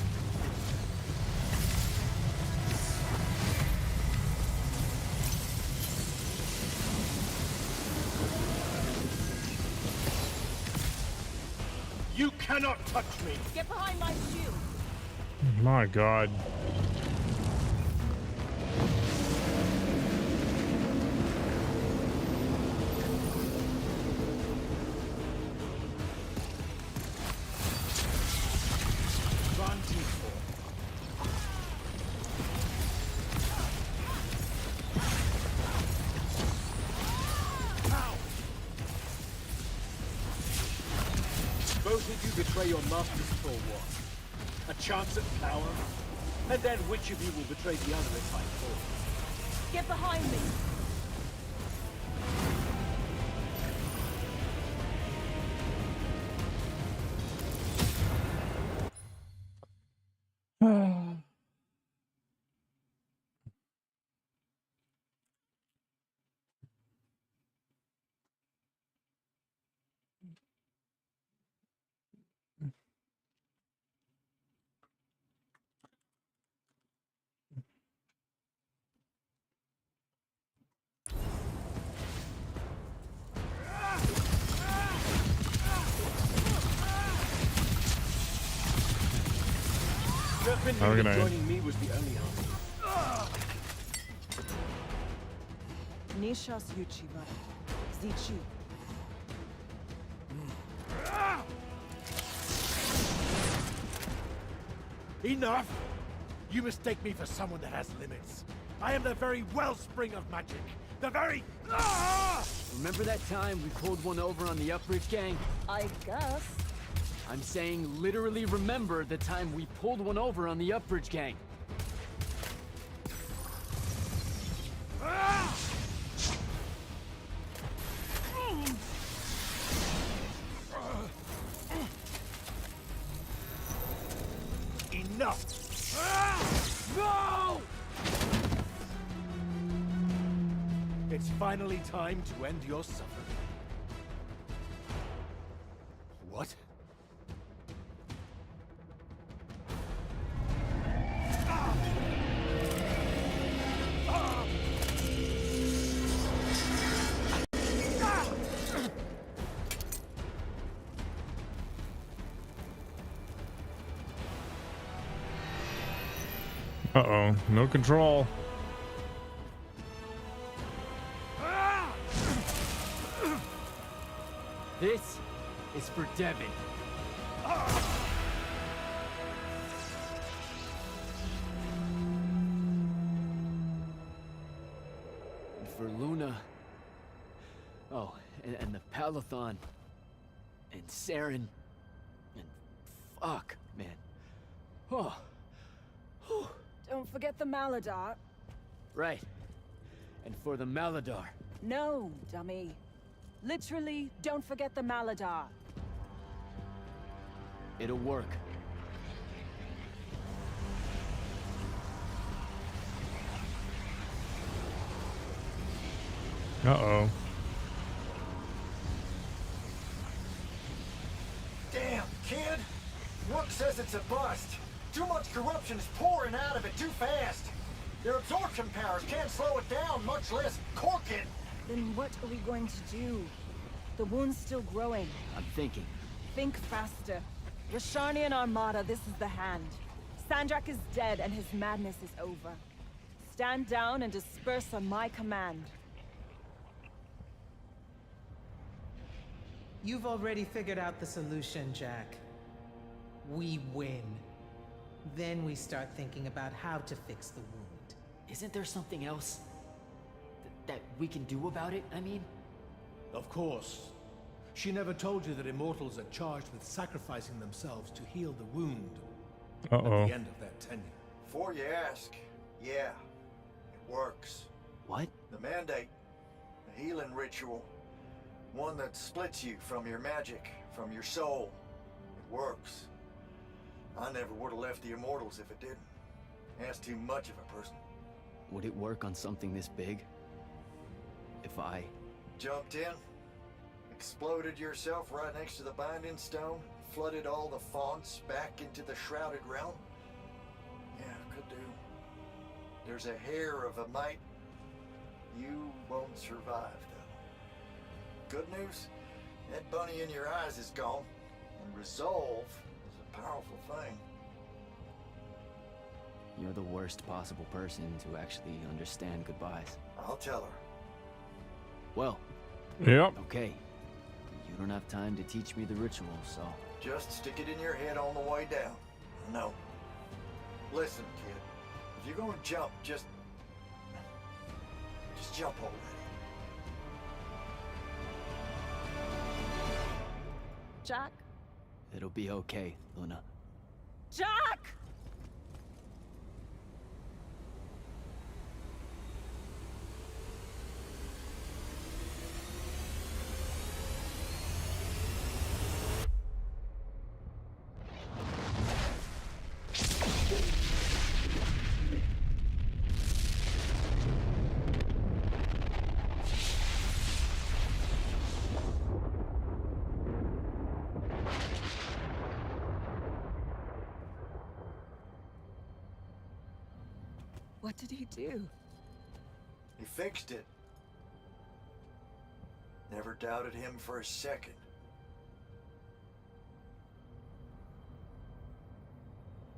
I: You cannot touch me!
J: Get behind my shield.
A: My God.
I: Both of you betray your masters for what? A chance at power? And then which of you will betray the other if I fall?
J: Get behind me.
A: How can I?
I: Joining me was the only harm.
J: Nishas Yuchiba. Zichi.
I: Enough! You mistake me for someone that has limits. I am the very wellspring of magic. The very...
C: Remember that time we pulled one over on the Upbridge gang?
J: I guess.
C: I'm saying literally remember the time we pulled one over on the Upbridge gang.
I: Enough! No! It's finally time to end your suffering. What?
A: Uh-oh, no control.
C: This is for Devin. Luna. Oh, and the Palathon. And Saren. And fuck, man. Oh. Whew.
J: Don't forget the Maladar.
C: Right. And for the Maladar.
J: No, dummy. Literally, don't forget the Maladar.
C: It'll work.
A: Uh-oh.
E: Damn, kid! Rook says it's a bust. Too much corruption is pouring out of it too fast. Their absorption powers can't slow it down, much less cork it.
J: Then what are we going to do? The wound's still growing.
C: I'm thinking.
J: Think faster. Rashanian Armada, this is the hand. Sandrak is dead and his madness is over. Stand down and disperse on my command.
B: You've already figured out the solution, Jack. We win. Then we start thinking about how to fix the wound.
C: Isn't there something else that we can do about it, I mean?
I: Of course. She never told you that Immortals are charged with sacrificing themselves to heal the wound at
A: Uh-oh.
I: the end of their tenure.
E: Before you ask, yeah, it works.
C: What?
E: The Mandate, a healing ritual. One that splits you from your magic, from your soul. It works. I never would have left the Immortals if it didn't. That's too much of a person.
C: Would it work on something this big? If I...
E: Jumped in, exploded yourself right next to the binding stone, flooded all the fonts back into the shrouded realm? Yeah, could do. There's a hair of a mite. You won't survive, though. Good news, that bunny in your eyes is gone, and resolve is a powerful thing.
C: You're the worst possible person to actually understand goodbyes.
E: I'll tell her.
C: Well,
A: Yep.
C: okay. You don't have time to teach me the ritual, so...
E: Just stick it in your head on the way down. No. Listen, kid. If you're gonna jump, just jump already.
J: Jack?
C: It'll be okay, Luna.
J: Jack! What did he do?
E: He fixed it. Never doubted him for a second.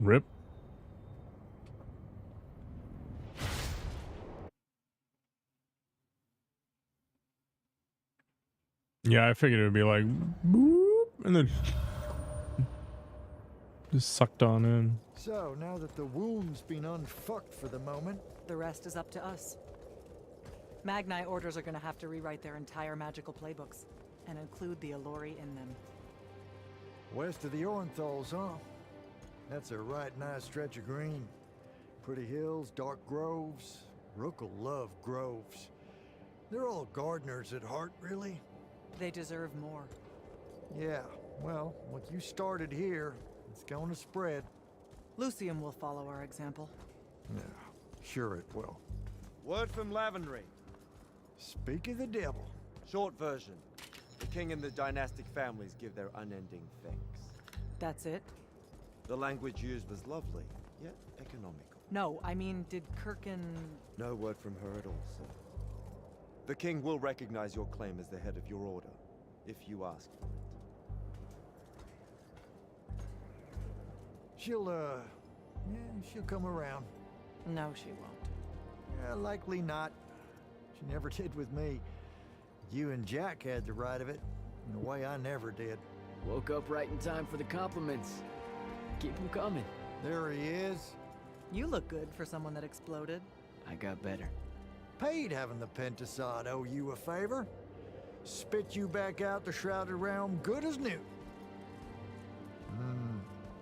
A: Rip. Yeah, I figured it would be like boop, and then just sucked on in.
E: So, now that the wound's been unfucked for the moment,
F: The rest is up to us. Magni orders are gonna have to rewrite their entire magical playbooks, and include the Alluri in them.
E: west of the Orenthals, huh? That's a right nice stretch of green. Pretty hills, dark groves. Rook'll love groves. They're all gardeners at heart, really.
F: They deserve more.
E: Yeah, well, what you started here, it's gonna spread.
F: Lucium will follow our example.
E: Yeah, sure it will.
H: Word from Lavenry.
E: Speak of the devil.
H: Short version. The king and the dynastic families give their unending thanks.
F: That's it?
H: The language used was lovely, yet economical.
F: No, I mean, did Kirkin...
H: No word from her at all, sir. The king will recognize your claim as the head of your order, if you ask for it.
E: She'll come around.
F: No, she won't.
E: Yeah, likely not. She never did with me. You and Jack had the right of it, in a way I never did.
C: Woke up right in time for the compliments. Keep them coming.
E: There he is.
F: You look good for someone that exploded.
C: I got better.
E: paid having the Pentasod owe you a favor. Spit you back out the Shrouded Realm good as new.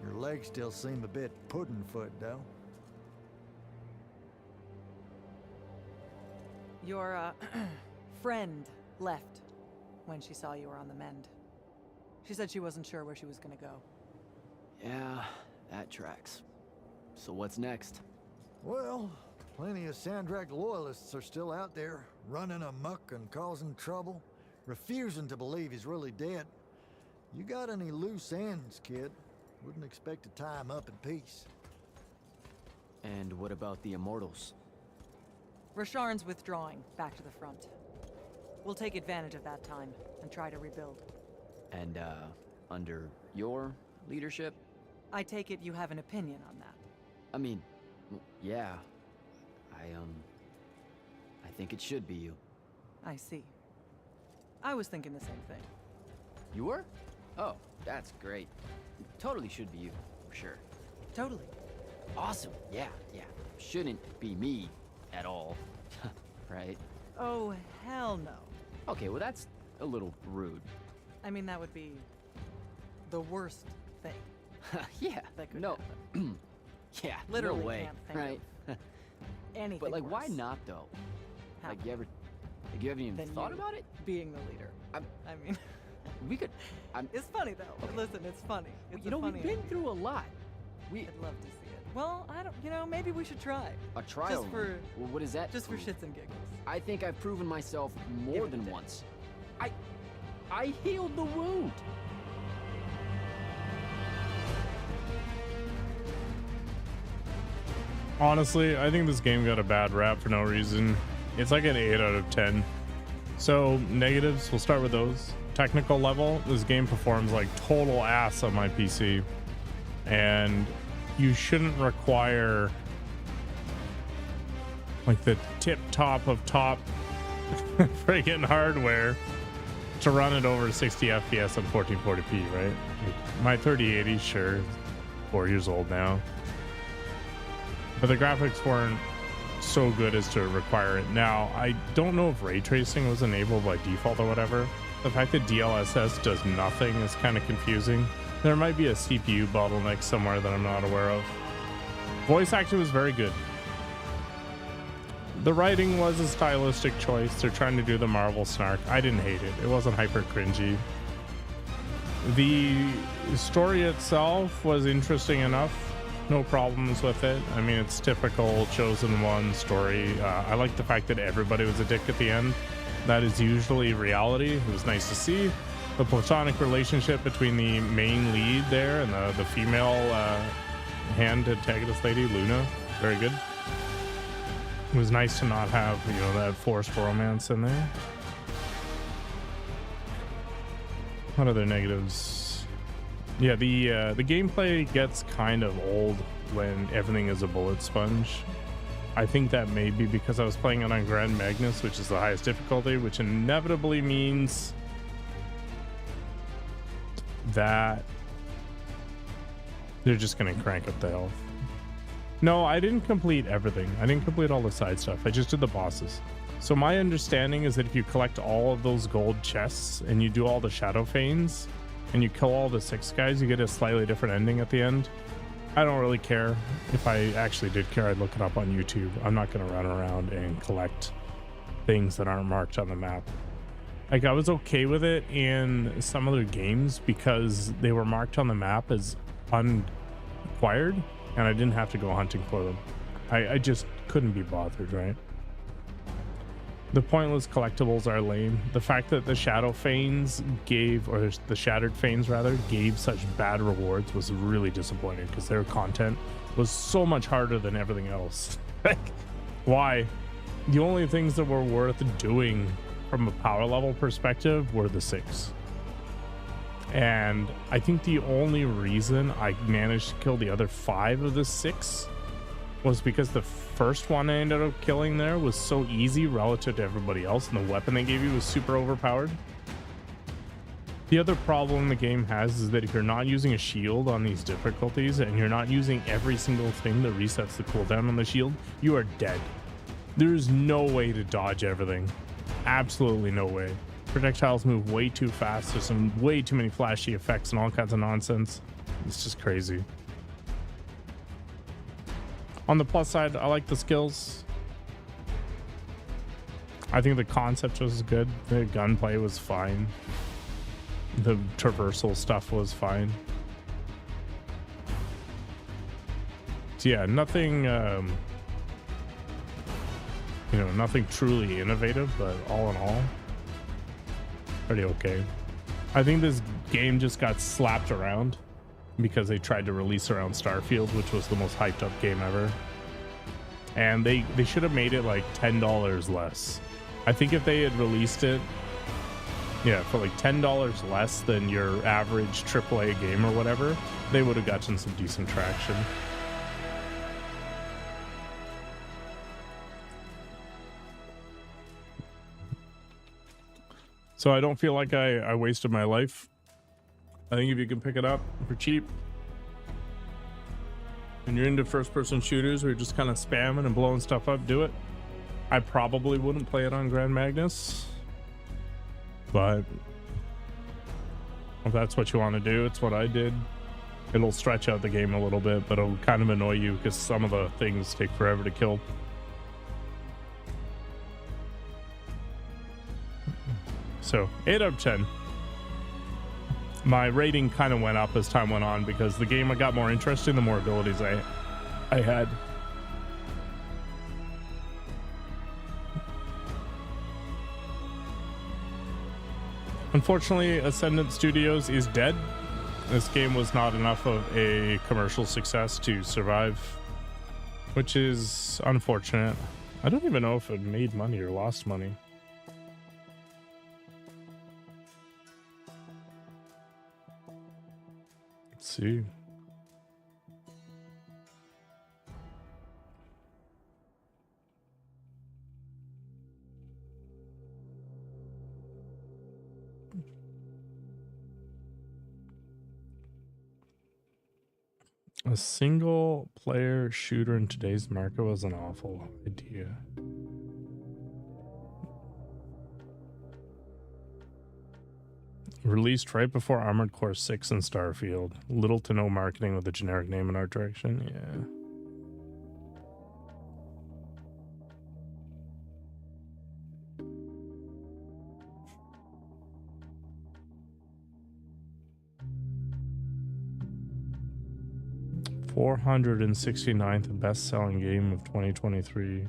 E: Your legs still seem a bit pudding-foot, though.
F: Your, friend left when she saw you were on the mend. She said she wasn't sure where she was gonna go.
C: Yeah, that tracks. So what's next?
E: Well, plenty of Sandrak loyalists are still out there, running amok and causing trouble, refusing to believe he's really dead. You got any loose ends, kid? Wouldn't expect to tie him up in peace.
C: And what about the Immortals?
F: Rasharn's withdrawing back to the front. We'll take advantage of that time and try to rebuild.
C: And, under your leadership?
F: I take it you have an opinion on that.
C: I mean, yeah. I think it should be you.
F: I see. I was thinking the same thing.
C: You were? Oh, that's great. Totally should be you, for sure.
F: Totally.
C: Awesome, yeah. Shouldn't be me at all, right?
F: Oh, hell no.
C: Okay, well that's a little rude.
F: I mean, that would be the worst thing.
C: Yeah,
F: that could
C: no.
F: happen.
C: Yeah,
F: Literally
C: no way,
F: can't think
C: right?
F: Anything
C: But like, why
F: worse.
C: not though?
F: How?
C: Like, you haven't even
F: Than
C: thought
F: you
C: about it?
F: Being the leader. I mean,
C: We could.
F: it's funny though.
C: Okay.
F: Listen, it's funny. It's
C: You know,
F: a
C: we've
F: funny
C: been
F: idea.
C: through a lot.
F: I'd love to see it. Well, I don't. You know, maybe we should try.
C: A trial.
F: Just for.
C: Well, what is that?
F: Just for
C: prove?
F: shits and giggles.
C: I think I've proven myself more
F: Give it a
C: than
F: day.
C: once. I healed the wound.
A: Honestly, I think this game got a bad rap for no reason. It's like an 8 out of 10. So negatives, we'll start with those. Technical level, this game performs like total ass on my PC. And you shouldn't require like the tip top of top friggin' hardware to run it over 60 FPS on 1440p, right? Like, my 3080, sure, 4 years old now. But the graphics weren't so good as to require it. Now, I don't know if ray tracing was enabled by default or whatever. The fact that DLSS does nothing is kind of confusing. There might be a CPU bottleneck somewhere that I'm not aware of. Voice acting was very good. The writing was a stylistic choice. They're trying to do the Marvel snark. I didn't hate it. It wasn't hyper cringy. The story itself was interesting enough. No problems with it. I mean, it's typical Chosen One story. I like the fact that everybody was a dick at the end. That is usually reality. It was nice to see. The platonic relationship between the main lead there and the female hand antagonist lady, Luna, very good. It was nice to not have, you know, that forced romance in there. What other negatives? Yeah, the gameplay gets kind of old when everything is a bullet sponge. I think that may be because I was playing it on Grand Magnus, which is the highest difficulty, which inevitably means that they're just going to crank up the health. No, I didn't complete everything. I didn't complete all the side stuff. I just did the bosses. So my understanding is that if you collect all of those gold chests and you do all the shadow feigns and you kill all the 6 guys, you get a slightly different ending at the end. I don't really care. If I actually did care, I'd look it up on YouTube. I'm not going to run around and collect things that aren't marked on the map. Like, I was okay with it in some other games because they were marked on the map as unacquired, and I didn't have to go hunting for them. I just couldn't be bothered, right? The pointless collectibles are lame. The fact that the shadow feigns gave, or the shattered feigns rather, gave such bad rewards was really disappointing because their content was so much harder than everything else. Like, why? The only things that were worth doing from a power level perspective were the 6. And I think the only reason I managed to kill the other 5 of the 6 was because the first one I ended up killing there was so easy relative to everybody else, and the weapon they gave you was super overpowered. The other problem the game has is that if you're not using a shield on these difficulties and you're not using every single thing that resets the cooldown on the shield, you are dead. There's no way to dodge everything. Absolutely no way. Projectiles move way too fast. There's some way too many flashy effects and all kinds of nonsense. It's just crazy. On the plus side, I like the skills. I think the concept was good. The gunplay was fine. The traversal stuff was fine. So yeah, nothing, nothing truly innovative, but all in all, pretty okay. I think this game just got slapped around because they tried to release around Starfield, which was the most hyped up game ever. And they should have made it like $10 less. I think if they had released it, for like $10 less than your average AAA game or whatever, they would have gotten some decent traction. So I don't feel like I wasted my life. I think if you can pick it up for cheap and you're into first-person shooters or you're just kind of spamming and blowing stuff up, do it. I probably wouldn't play it on Grand Magnus, but if that's what you want to do, it's what I did. It'll stretch out the game a little bit, but it'll kind of annoy you because some of the things take forever to kill. So 8 out of 10. My rating kind of went up as time went on because the game got more interesting the more abilities I had. Unfortunately, Ascendant Studios is dead. This game was not enough of a commercial success to survive, which is unfortunate. I don't even know if it made money or lost money. Let's see. A single player shooter in today's market was an awful idea. Released right before Armored Core 6 and Starfield. Little to no marketing with a generic name in art direction. Yeah. $469th best-selling game of 2023.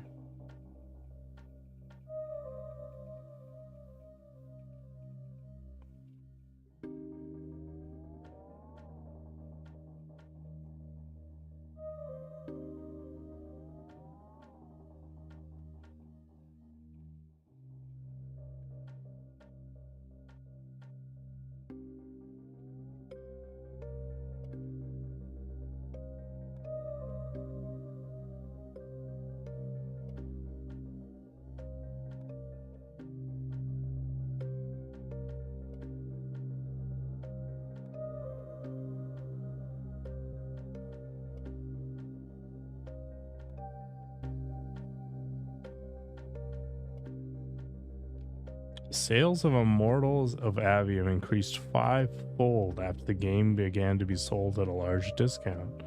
A: Sales of Immortals of Aveum increased 5-fold after the game began to be sold at a large discount.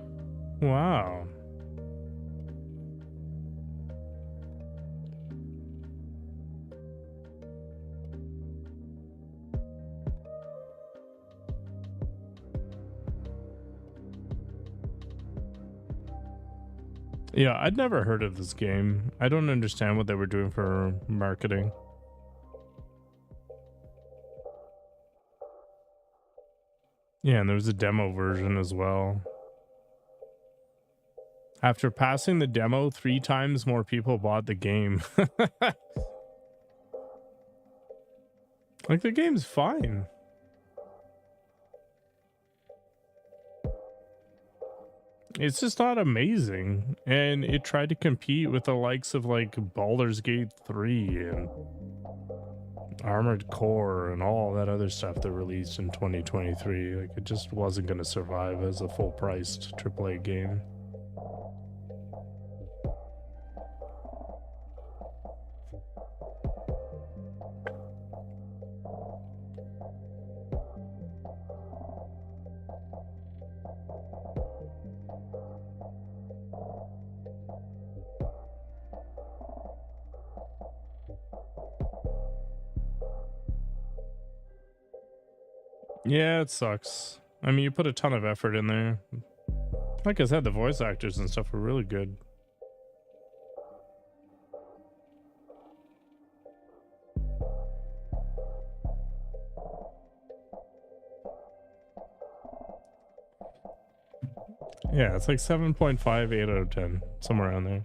A: Wow. Yeah, I'd never heard of this game. I don't understand what they were doing for marketing. Yeah, and there was a demo version as well. After passing the demo 3 times, more people bought the game. Like, the game's fine. It's just not amazing. And it tried to compete with the likes of, like, Baldur's Gate 3 and Armored Core and all that other stuff that released in 2023. Like, it just wasn't going to survive as a full-priced AAA game. Yeah, it sucks. I mean, you put a ton of effort in there. Like I said, the voice actors and stuff were really good. Yeah, it's like 7.5, 8 out of 10, somewhere around there.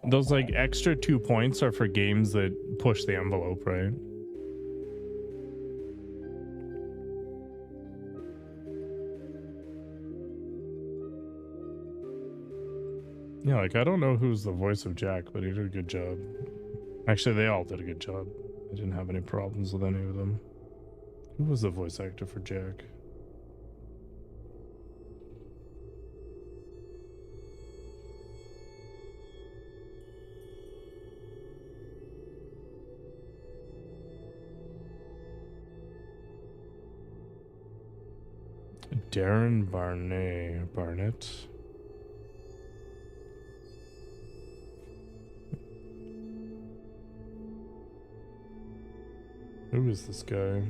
A: Those like extra 2 points are for games that push the envelope, right? Yeah, like I don't know who's the voice of Jack, but he did a good job. Actually, they all did a good job. I didn't have any problems with any of them. Who was the voice actor for Jack? Darren Barnett. Who is this guy?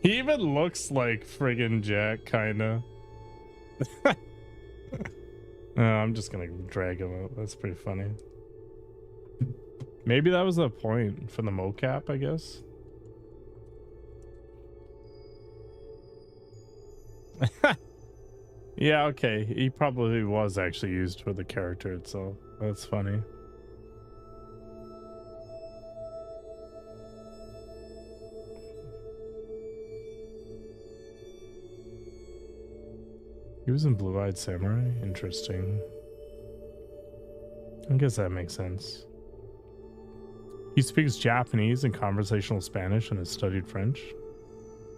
A: He even looks like friggin' Jack, kinda. I'm just gonna drag him out. That's pretty funny. Maybe that was the point for the mocap, I guess. Yeah, okay. He probably was actually used for the character itself. That's funny. He was in Blue-Eyed Samurai? Interesting. I guess that makes sense. He speaks Japanese and conversational Spanish and has studied French.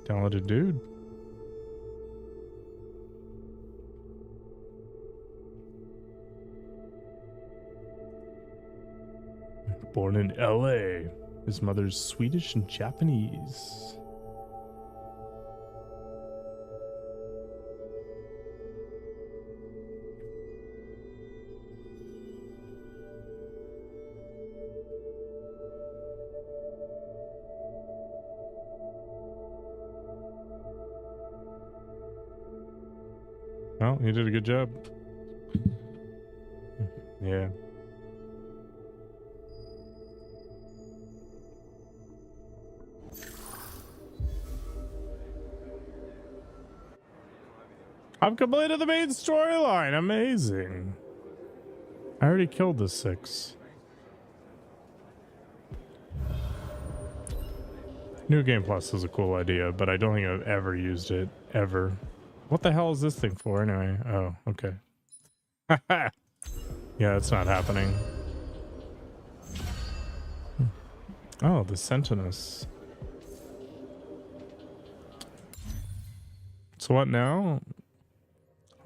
A: Talented dude. Born in LA. His mother's Swedish and Japanese. Well, he did a good job. Yeah. I've completed the main storyline. Amazing. I already killed the 6. New Game Plus is a cool idea, but I don't think I've ever used it. Ever. What the hell is this thing for anyway? Oh, okay. Yeah, it's not happening. Oh, the Sentinus. So what now?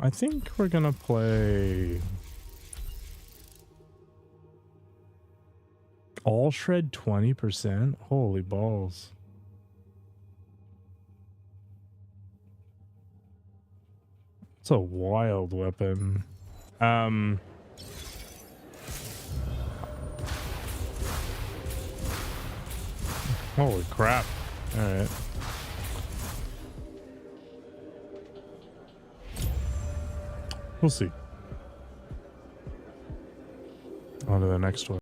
A: I think we're gonna play all shred 20%. Holy balls. It's a wild weapon. Holy crap. All right. We'll see. On to the next one.